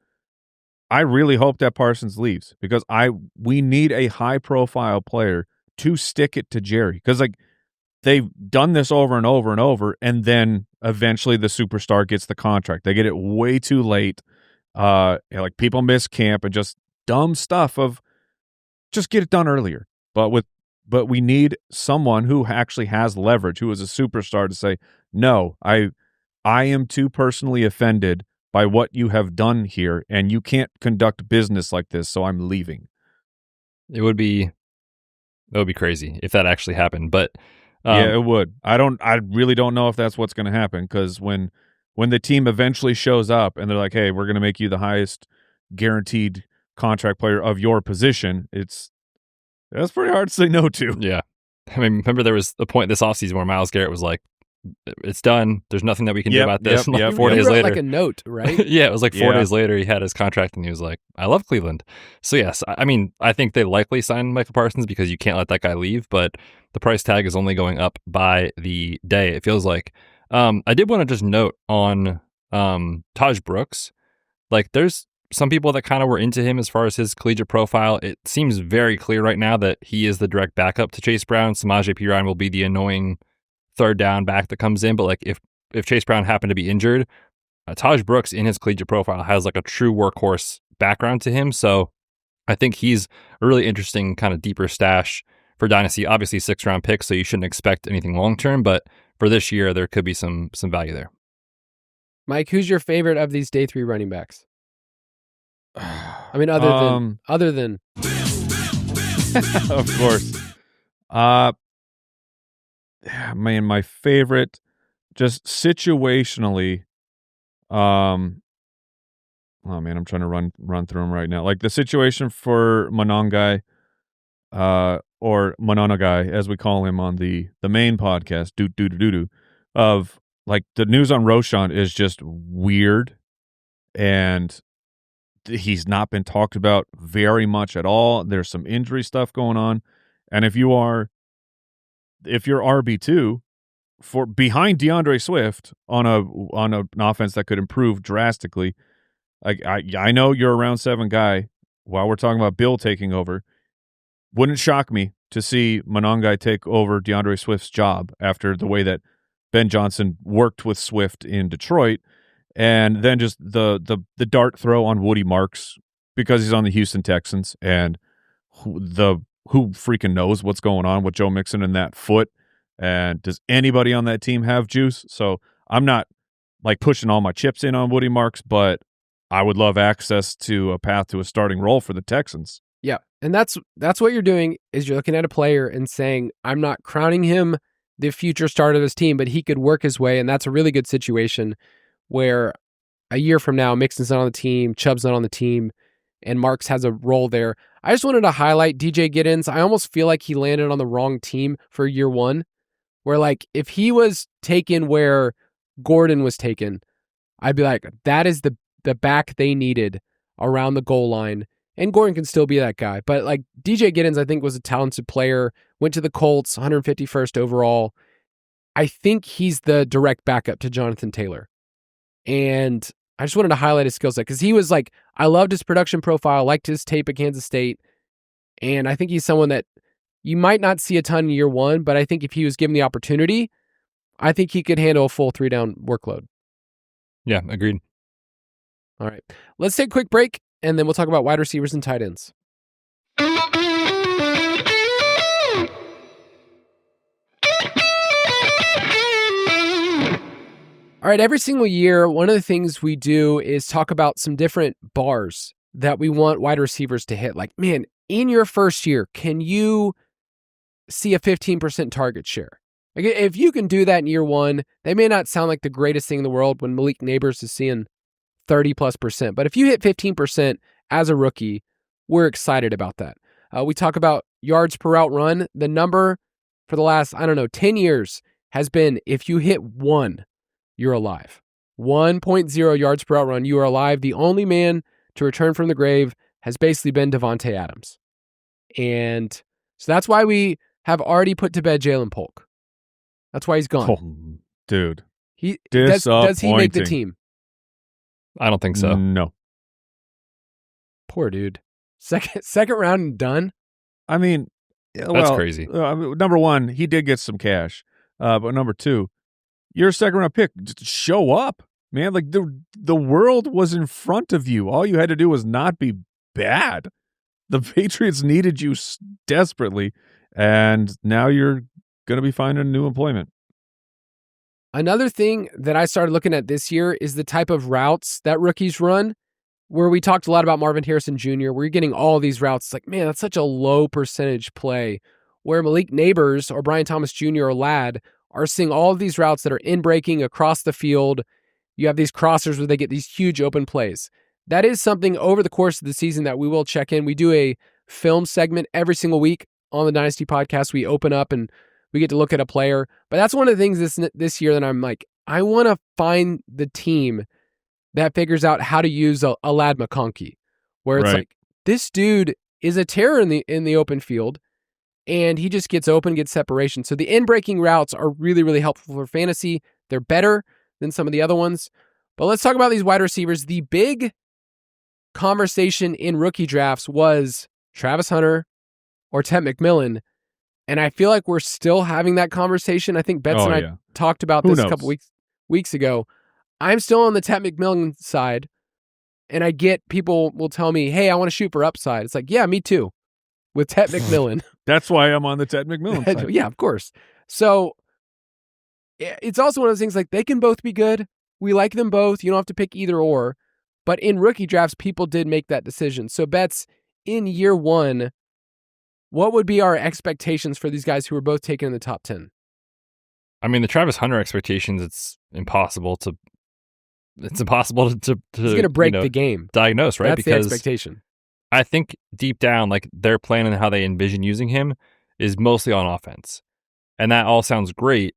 I really hope that Parsons leaves because we need a high profile player to stick it to Jerry, because like they've done this over and over and over, and then eventually the superstar gets the contract. They get it way too late. Like people miss camp and just dumb stuff of just get it done earlier. But we need someone who actually has leverage, who is a superstar, to say, no, I am too personally offended by what you have done here, and you can't conduct business like this, so I'm leaving. That would be crazy if that actually happened. But yeah, it would. I really don't know if that's what's going to happen, because when the team eventually shows up and they're like, hey, we're going to make you the highest guaranteed contract player of your position, that's pretty hard to say no to. Yeah. I mean, remember there was a point this offseason where Myles Garrett was like, it's done. There's nothing that we can do about this. Yep, Like 4 days wrote later. like a note, right? Yeah, it was like 4 days later he had his contract and he was like, I love Cleveland. So yes, I mean, I think they likely signed Michael Parsons because you can't let that guy leave, but the price tag is only going up by the day, it feels like. I did want to just note on Taj Brooks. Like, there's some people that kind of were into him as far as his collegiate profile. It seems very clear right now that he is the direct backup to Chase Brown. Samaje Perine will be the annoying third down back that comes in. But like, if Chase Brown happened to be injured, Taj Brooks in his collegiate profile has like a true workhorse background to him. So I think he's a really interesting kind of deeper stash for Dynasty. Obviously 6th-round pick, so you shouldn't expect anything long-term, but for this year, there could be some value there. Mike, who's your favorite of these day 3 running backs? I mean, other than of course. Man, my favorite, just situationally, oh man, I'm trying to run through them right now. Like the situation for Monongai, or Mononogai, as we call him on the main podcast, of like the news on Roshan is just weird, and he's not been talked about very much at all. There's some injury stuff going on, and if you're RB2 for behind DeAndre Swift on an offense that could improve drastically, I know you're a round 7 guy. While we're talking about Bill taking over, wouldn't shock me to see Monongai take over DeAndre Swift's job after the way that Ben Johnson worked with Swift in Detroit, and then just the dart throw on Woody Marks because he's on the Houston Texans, and who freaking knows what's going on with Joe Mixon and that foot, and does anybody on that team have juice? So I'm not like pushing all my chips in on Woody Marks, but I would love access to a path to a starting role for the Texans. Yeah, and that's what you're doing, is you're looking at a player and saying, I'm not crowning him the future start of this team, but he could work his way, and that's a really good situation where a year from now, Mixon's not on the team, Chubb's not on the team, and Marks has a role there. I just wanted to highlight DJ Giddens. I almost feel like he landed on the wrong team for year 1, where like if he was taken where Gordon was taken, I'd be like, that is the back they needed around the goal line. And Gordon can still be that guy. But like DJ Giddens, I think, was a talented player, went to the Colts, 151st overall. I think he's the direct backup to Jonathan Taylor. And I just wanted to highlight his skill set because he was like, I loved his production profile, liked his tape at Kansas State. And I think he's someone that you might not see a ton in year 1, but I think if he was given the opportunity, I think he could handle a full 3-down workload. Yeah, agreed. All right. Let's take a quick break, and then we'll talk about wide receivers and tight ends. All right, every single year, one of the things we do is talk about some different bars that we want wide receivers to hit. Like, man, in your first year, can you see a 15% target share? Like, if you can do that in year 1, they may not sound like the greatest thing in the world when Malik Neighbors is seeing 30+%. But if you hit 15% as a rookie, we're excited about that. We talk about yards per route run. The number for the last, 10 years has been, if you hit 1, you're alive. 1.0 yards per route run, you are alive. The only man to return from the grave has basically been Devontae Adams. And so that's why we have already put to bed Jalen Polk. That's why he's gone. Oh, dude. Does he make the team? I don't think so. No. Poor dude. Second round and done? I mean, that's crazy. Number 1, he did get some cash. But number 2, you're a second-round pick. Just show up, man. Like, the world was in front of you. All you had to do was not be bad. The Patriots needed you desperately, and now you're going to be finding new employment. Another thing that I started looking at this year is the type of routes that rookies run, where we talked a lot about Marvin Harrison Jr. We're getting all these routes. It's like, man, that's such a low percentage play, where Malik Neighbors or Brian Thomas Jr. or Ladd are seeing all of these routes that are in-breaking across the field. You have these crossers where they get these huge open plays. That is something over the course of the season that we will check in. We do a film segment every single week on the Dynasty podcast. We open up and we get to look at a player. But that's one of the things this year that I'm like, I want to find the team that figures out how to use a Ladd McConkey, where it's like, this dude is a terror in the open field, and he just gets open, gets separation. So the in-breaking routes are really, really helpful for fantasy. They're better than some of the other ones. But let's talk about these wide receivers. The big conversation in rookie drafts was Travis Hunter or Ted McMillan. And I feel like we're still having that conversation. I think Betz and I talked about this a couple weeks ago. I'm still on the Ted McMillan side, and I get people will tell me, hey, I want to shoot for upside. It's like, yeah, me too, with Ted McMillan. That's why I'm on the Ted McMillan side. Yeah, of course. So it's also one of those things like they can both be good. We like them both. You don't have to pick either or. But in rookie drafts, people did make that decision. So Betz, in year one, what would be our expectations for these guys who were both taken in the top 10? I mean, the Travis Hunter expectations, it's impossible to He's going to break the game. Diagnose, right? That's because the expectation. I think deep down, like their plan and how they envision using him is mostly on offense. And that all sounds great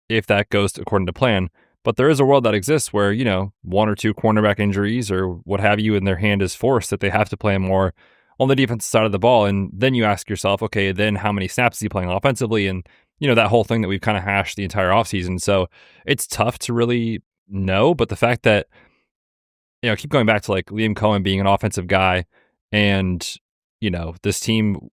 if that goes according to plan. But there is a world that exists where, one or two cornerback injuries or what have you in their hand is forced that they have to play more on the defensive side of the ball. And then you ask yourself, okay, then how many snaps is he playing offensively? And, that whole thing that we've kind of hashed the entire offseason. So it's tough to really know. But the fact that, I keep going back to like Liam Cohen being an offensive guy and, this team,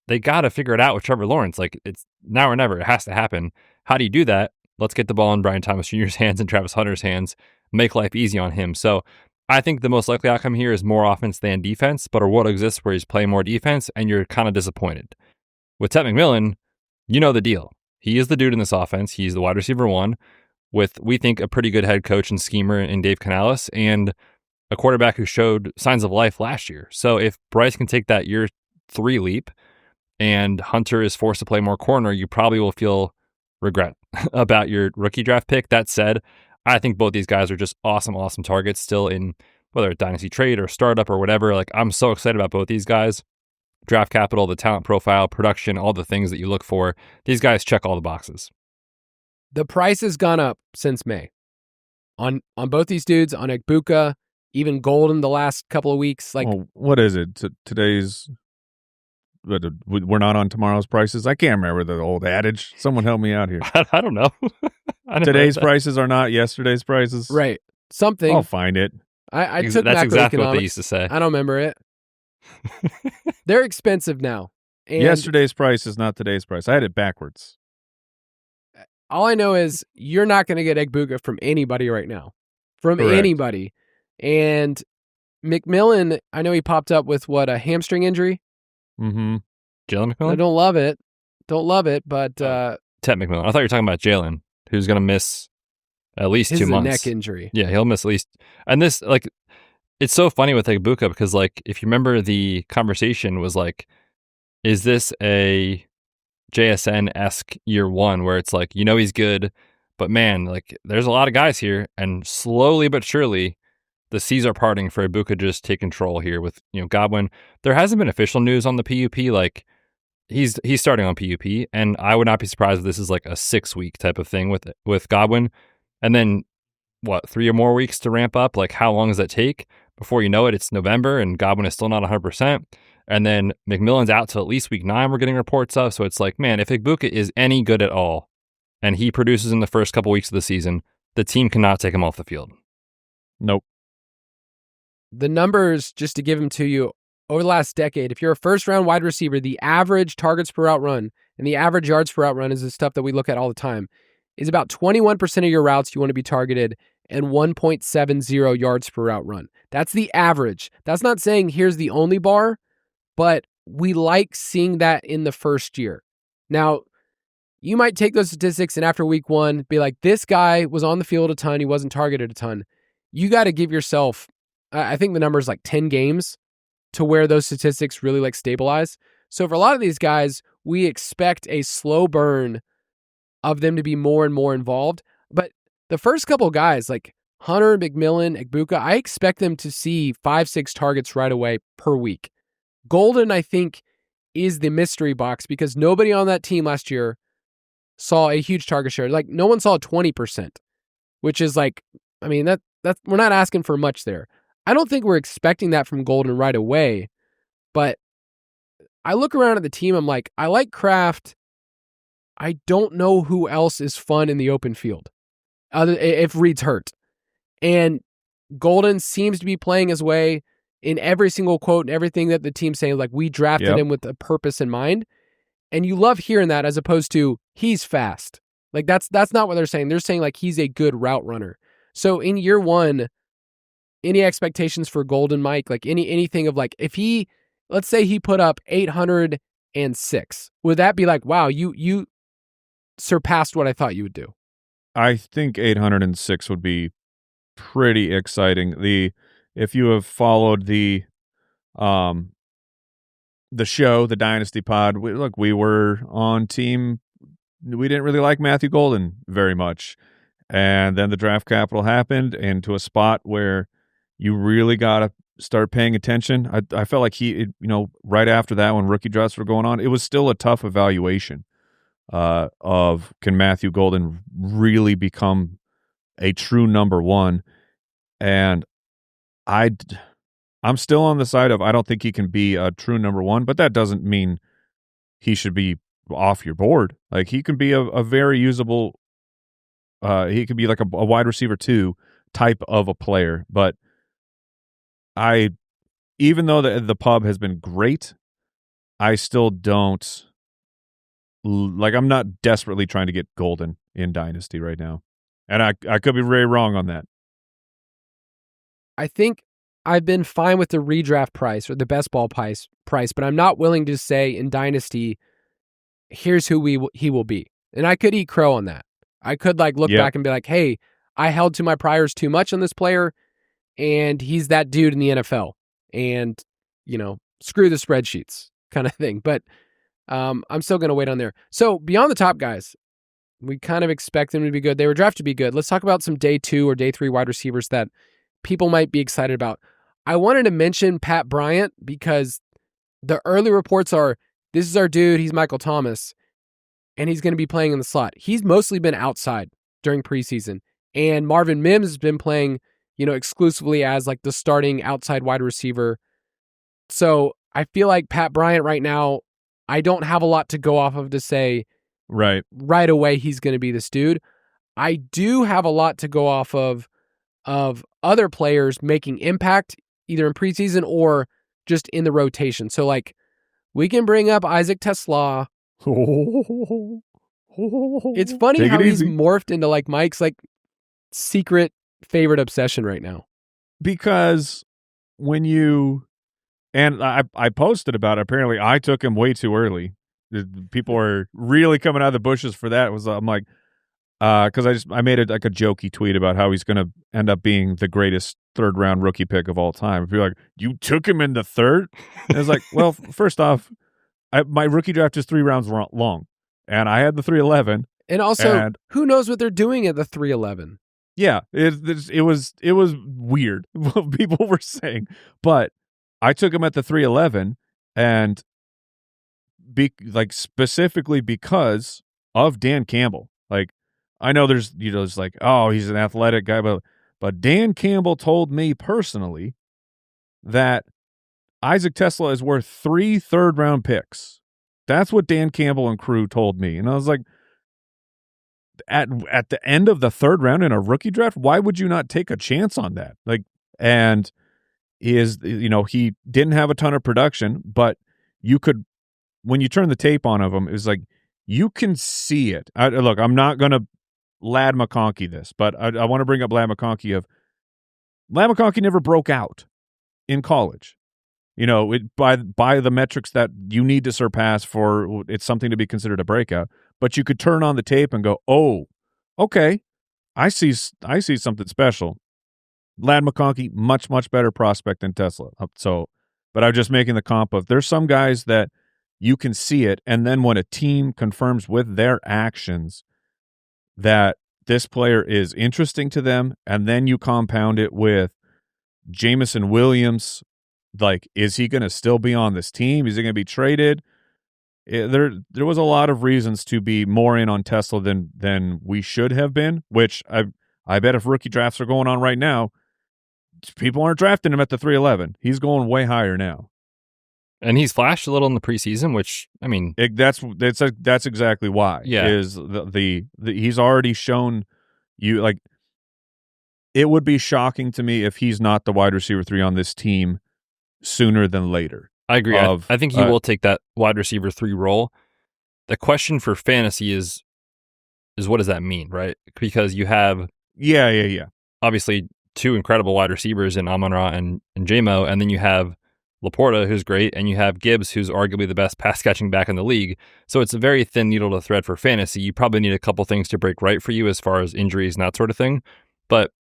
they got to figure it out with Trevor Lawrence. Like it's now or never. It has to happen. How do you do that? Let's get the ball in Brian Thomas Jr.'s hands and Travis Hunter's hands, make life easy on him. So I think the most likely outcome here is more offense than defense, but a world exists where he's playing more defense and you're kind of disappointed. With Ted McMillan, you know the deal. He is the dude in this offense. He's the wide receiver one with, we think, a pretty good head coach and schemer in Dave Canales and a quarterback who showed signs of life last year. So if Bryce can take that year 3 leap and Hunter is forced to play more corner, you probably will feel regret about your rookie draft pick. That said, I think both these guys are just awesome targets still in whether a dynasty trade or startup or whatever. Like I'm so excited about both these guys. Draft capital, the talent profile, production, all the things that you look for. These guys check all the boxes. The price has gone up since May on both these dudes, on Egbuka, even Golden the last couple of weeks. Like, what is it? Today's, we're not on tomorrow's prices. I can't remember the old adage. Someone help me out here. I don't know. Today's prices are not yesterday's prices. Right. Something. I'll find it. I took That's exactly what they macroeconomics. used to say. I don't remember it. They're expensive now. And yesterday's price is not today's price. I had it backwards. All I know is you're not going to get Egbuka from anybody right now. From Correct. Anybody. And McMillan, I know he popped up with a hamstring injury? Mm-hmm. Jalen McMillan? I don't love it. But Ted McMillan. I thought you were talking about Jalen, who's going to miss at least his 2 is a months. neck injury. Yeah, he'll miss at least. And this, like, it's so funny with Egbuka because, like, if you remember the conversation was like, is this a JSN-esque year one where it's like, he's good, but man, like, there's a lot of guys here, and slowly but surely, the seas are parting for Egbuka to just take control here with, Godwin. There hasn't been official news on the PUP, like, he's starting on PUP, and I would not be surprised if this is like a 6-week type of thing with Godwin. And then, 3 or more weeks to ramp up? Like, how long does that take? Before you know it, it's November, and Godwin is still not 100%. And then McMillan's out till at least week 9, we're getting reports of. So it's like, man, if Egbuka is any good at all, and he produces in the first couple weeks of the season, the team cannot take him off the field. Nope. The numbers, just to give them to you, over the last decade, if you're a first-round wide receiver, the average targets per route run and the average yards per route run is the stuff that we look at all the time, is about 21% of your routes you want to be targeted and 1.70 yards per route run. That's the average. That's not saying here's the only bar, but we like seeing that in the first year. Now, you might take those statistics and after week 1, be like, this guy was on the field a ton, he wasn't targeted a ton. You got to give yourself, I think the number is like 10 games to where those statistics really like stabilize. So for a lot of these guys, we expect a slow burn of them to be more and more involved. But the first couple guys like Hunter, McMillan, Egbuka, I expect them to see 5-6 targets right away per week. Golden, I think, is the mystery box because nobody on that team last year saw a huge target share. Like no one saw 20%, which is like, I mean, that we're not asking for much there. I don't think we're expecting that from Golden right away, but I look around at the team, I'm like, I like Kraft. I don't know who else is fun in the open field other if Reed's hurt. And Golden seems to be playing his way in every single quote and everything that the team's saying, like, we drafted him with a purpose in mind. And you love hearing that as opposed to he's fast. Like that's not what they're saying. They're saying like he's a good route runner. So in year one, any expectations for Golden Mike, like anything of like, if he, let's say he put up 806, would that be like, wow, you surpassed what I thought you would do? I think 806 would be pretty exciting. If you have followed the show, the Dynasty Pod, we were on team. We didn't really like Matthew Golden very much. And then the draft capital happened into a spot where you really got to start paying attention. I felt like right after that, when rookie drafts were going on, it was still a tough evaluation of can Matthew Golden really become a true number one? And I'm still on the side of I don't think he can be a true number one, but that doesn't mean he should be off your board. Like he can be a very usable, he could be like a wide receiver 2 type of a player. But even though the pub has been great, I still don't I'm not desperately trying to get Golden in Dynasty right now. And I could be very wrong on that. I think I've been fine with the redraft price or the best ball price, but I'm not willing to say in Dynasty, here's who he will be. And I could eat crow on that. I could look back and be like, hey, I held to my priors too much on this player, and he's that dude in the NFL. And, screw the spreadsheets kind of thing. But I'm still going to wait on there. So beyond the top guys, we kind of expect them to be good. They were drafted to be good. Let's talk about some day 2 or day 3 wide receivers that people might be excited about. I wanted to mention Pat Bryant because the early reports are, this is our dude, he's Michael Thomas, and he's going to be playing in the slot. He's mostly been outside during preseason, and Marvin Mims has been playing, exclusively as the starting outside wide receiver. So I feel like Pat Bryant right now, I don't have a lot to go off of to say right away he's going to be this dude. I do have a lot to go off of other players making impact either in preseason or just in the rotation. So we can bring up Isaac Tesla. It's funny how he's morphed into Mike's secret favorite obsession right now. Because when I posted about it, apparently I took him way too early. People are really coming out of the bushes for that. I'm like, because I made it a jokey tweet about how he's going to end up being the greatest 3rd round rookie pick of all time. If you're like, you took him in the 3rd? And it's like, well, first off, my rookie draft is 3 rounds long, and I had the 311. And also, who knows what they're doing at the 311? Yeah, it was weird what people were saying, but I took him at the 311, and specifically because of Dan Campbell. I know there's oh, he's an athletic guy, but Dan Campbell told me personally that Isaac Tesla is worth 3 third-round picks. That's what Dan Campbell and crew told me. And I was like, at the end of the 3rd round in a rookie draft, why would you not take a chance on that? And he didn't have a ton of production, but you could, when you turn the tape on of him, it was you can see it. Look, I'm not going to Lad McConkey this, but I want to bring up Lad McConkey. Lad McConkey never broke out in college. By the metrics that you need to surpass for it's something to be considered a breakout. But you could turn on the tape and go, oh, okay, I see something special. Lad McConkey, much, much better prospect than Tesla. But I'm just making the comp of there's some guys that you can see it, and then when a team confirms with their actions that this player is interesting to them, and then you compound it with Jameson Williams, is he going to still be on this team? Is he going to be traded? There was a lot of reasons to be more in on Tesla than we should have been, which I bet if rookie drafts are going on right now, people aren't drafting him at the 311. He's going way higher now. And he's flashed a little in the preseason, which that's exactly why. Yeah, is the he's already shown you it would be shocking to me if he's not the wide receiver 3 on this team sooner than later. I agree. I think he will take that wide receiver 3 role. The question for fantasy is what does that mean, right? Because you have obviously 2 incredible wide receivers in Amon-Ra and J-Mo, and then you have Laporta, who's great, and you have Gibbs, who's arguably the best pass-catching back in the league. So it's a very thin needle to thread for fantasy. You probably need a couple things to break right for you as far as injuries and that sort of thing. But,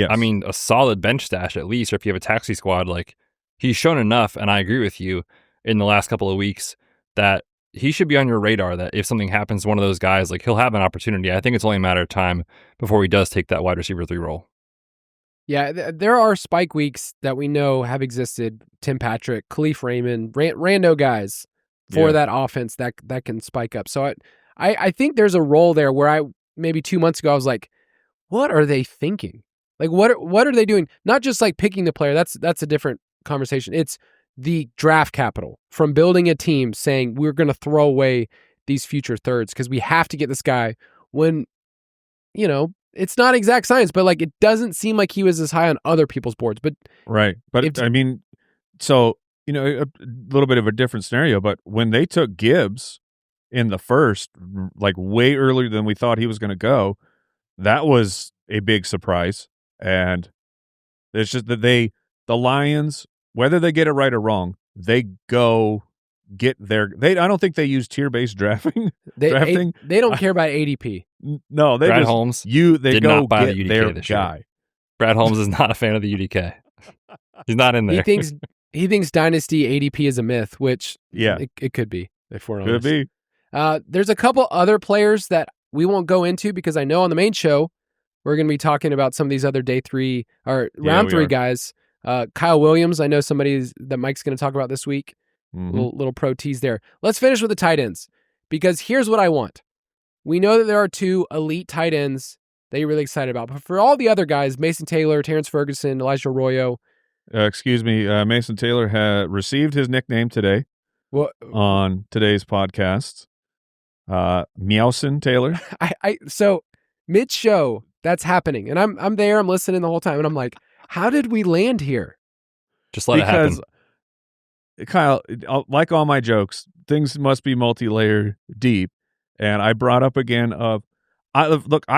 I mean, a solid bench stash at least, or if you have a taxi squad, like, he's shown enough, and I agree with you, in the last couple of weeks that he should be on your radar, that if something happens to one of those guys, like, he'll have an opportunity. I think it's only a matter of time before he does take that wide receiver 3 role. Yeah, there are spike weeks that we know have existed. Tim Patrick, Khalif Raymond, rando guys for that offense that can spike up. So I think there's a role there where maybe 2 months ago I was like, what are they thinking? Like what are they doing? Not just like picking the player. That's a different conversation. It's the draft capital from building a team saying we're going to throw away these future thirds because we have to get this guy when, you know, it's not exact science, but like it doesn't seem like he was as high on other people's boards. But right. But I mean, so, you know, a little bit of a different scenario, but when they took Gibbs in the first, like way earlier than we thought he was going to go, that was a big surprise. And it's just that the Lions, whether they get it right or wrong, they go get their. I don't think they use tier-based drafting. They don't care about ADP. No, they Brad just Holmes they did go not buy get the UDK their this guy. year. Brad Holmes is not a fan of the UDK. He's not in there. He thinks Dynasty ADP is a myth, which it could be if we're honest. Could be. There's a couple other players that we won't go into because I know on the main show we're going to be talking about some of these other day 3 or round 3 guys. Kyle Williams, I know somebody that Mike's going to talk about this week. Little pro tease there. Let's finish with the tight ends because here's what I want. We know that there are 2 elite tight ends that you're really excited about, but for all the other guys, Mason Taylor, Terrence Ferguson, Elijah Arroyo. Excuse me, Mason Taylor had received his nickname today on today's podcast. Meowson Taylor. So mid-show, that's happening, and I'm there, I'm listening the whole time, and I'm like, how did we land here? Just let it happen. Kyle, like all my jokes, things must be multi-layered deep. And I brought up again I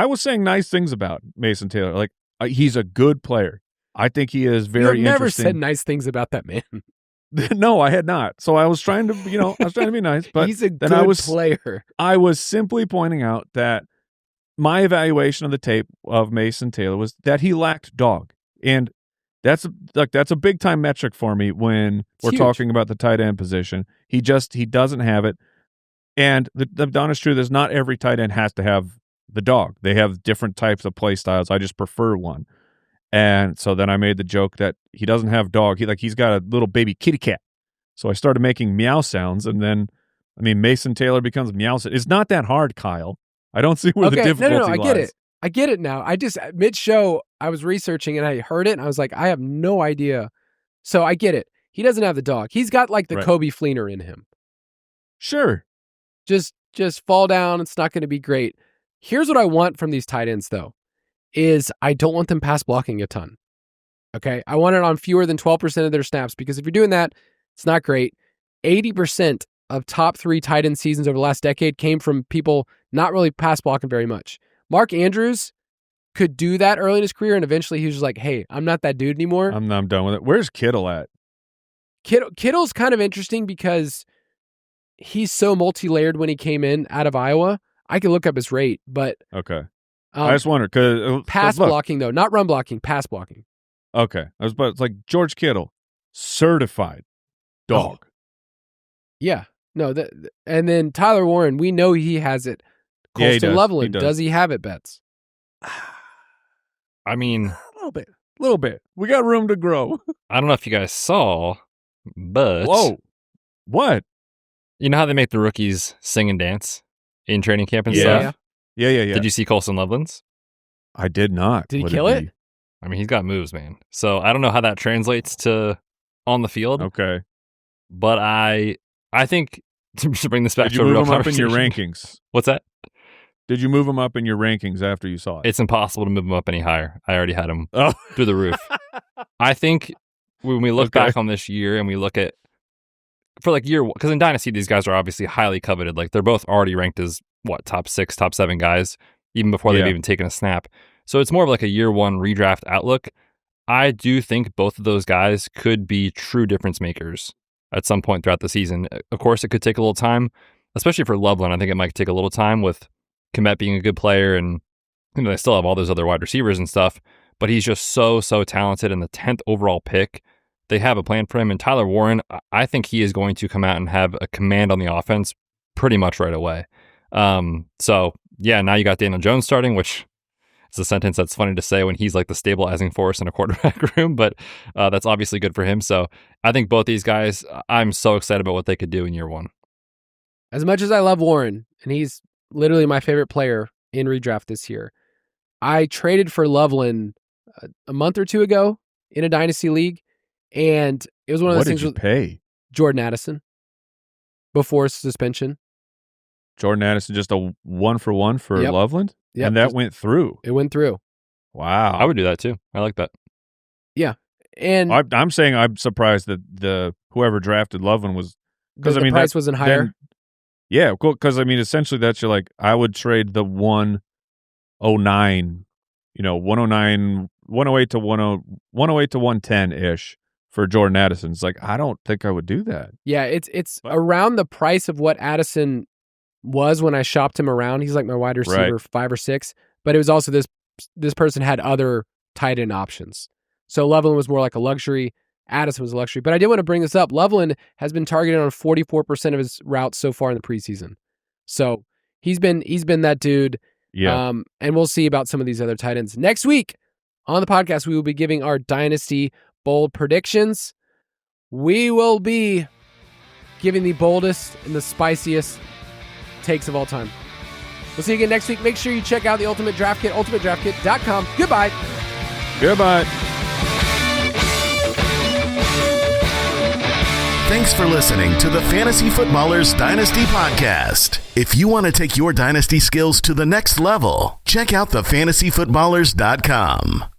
was saying nice things about Mason Taylor. Like, he's a good player. I think he is very interesting. You've never said nice things about that man. No, I had not. So I was trying to, be nice. But he's a good player. I was simply pointing out that my evaluation of the tape of Mason Taylor was that he lacked dog. And that's a big time metric for me when we're talking about the tight end position. He doesn't have it. And the honest truth is not every tight end has to have the dog. They have different types of play styles. I just prefer one. And so then I made the joke that he doesn't have dog. He's got a little baby kitty cat. So I started making meow sounds, and then Mason Taylor becomes meow. It's not that hard, Kyle. I don't see where the difficulty lies. I get it. I get it now. I just mid-show I was researching and I heard it and I was like, I have no idea. So I get it. He doesn't have the dog. He's got like the Kobe Fleener in him. Sure. Just fall down. It's not going to be great. Here's what I want from these tight ends, though, is I don't want them pass blocking a ton. Okay? I want it on fewer than 12% of their snaps because if you're doing that, it's not great. 80% of top 3 tight end seasons over the last decade came from people not really pass blocking very much. Mark Andrews could do that early in his career, and eventually he was just like, hey, I'm not that dude anymore. I'm done with it. Where's Kittle at? Kittle's kind of interesting because he's so multi-layered when he came in out of Iowa. I can look up his rate, but okay. I just wonder because pass blocking though, not run blocking, pass blocking. Okay, it's like George Kittle, certified dog. Oh. Yeah, no, and then Tyler Warren, we know he has it. Colston Loveland, does he have it, Betz? I mean, a little bit. We got room to grow. I don't know if you guys saw, but whoa, what? You know how they make the rookies sing and dance in training camp and stuff? Yeah. Did you see Colston Loveland's? I did not. Did he kill it? I mean, he's got moves, man. So I don't know how that translates to on the field. Okay. But I think to bring this back to a real conversation. Did you move him up in your rankings? What's that? Did you move him up in your rankings after you saw it? It's impossible to move him up any higher. I already had him through the roof. I think when we look back on this year and we look at for like year, because in Dynasty these guys are obviously highly coveted. Like they're both already ranked as top 6, top 7 guys even before they've even taken a snap. So it's more of like a year one redraft outlook. I do think both of those guys could be true difference makers at some point throughout the season. Of course, it could take a little time, especially for Loveland. I think it might take a little time with Kmet being a good player, and they still have all those other wide receivers and stuff, but he's just so talented, and the 10th overall pick, they have a plan for him. And Tyler Warren, I think he is going to come out and have a command on the offense pretty much right away. So yeah, now you got Daniel Jones starting, which is a sentence that's funny to say when he's like the stabilizing force in a quarterback room, but that's obviously good for him. So I think both these guys, I'm so excited about what they could do in year one. As much as I love Warren, and he's literally my favorite player in redraft this year, I traded for Loveland a month or two ago in a Dynasty league, and it was one of those things. What did you pay? Jordan Addison before suspension. Jordan Addison, just a 1-for-1 for Loveland? Yep. And that went through. It went through. Wow. I would do that too. I like that. Yeah. And I'm saying I'm surprised that the whoever drafted Loveland was, because the price wasn't higher. Yeah, cool. Because essentially that's you're like, I would trade the 109, 109, 108 to 108 to 110 ish for Jordan Addison. It's like, I don't think I would do that. Yeah, it's around the price of what Addison was when I shopped him around. He's like my wide receiver 5 or 6, but it was also this person had other tight end options. So Loveland was more like a luxury. Addison was a luxury. But I did want to bring this up. Loveland has been targeted on 44% of his routes so far in the preseason. So he's been that dude. Yeah. And we'll see about some of these other tight ends. Next week on the podcast, we will be giving our Dynasty bold predictions. We will be giving the boldest and the spiciest takes of all time. We'll see you again next week. Make sure you check out the Ultimate Draft Kit, ultimatedraftkit.com. Goodbye. Goodbye. Thanks for listening to the Fantasy Footballers Dynasty Podcast. If you want to take your Dynasty skills to the next level, check out thefantasyfootballers.com.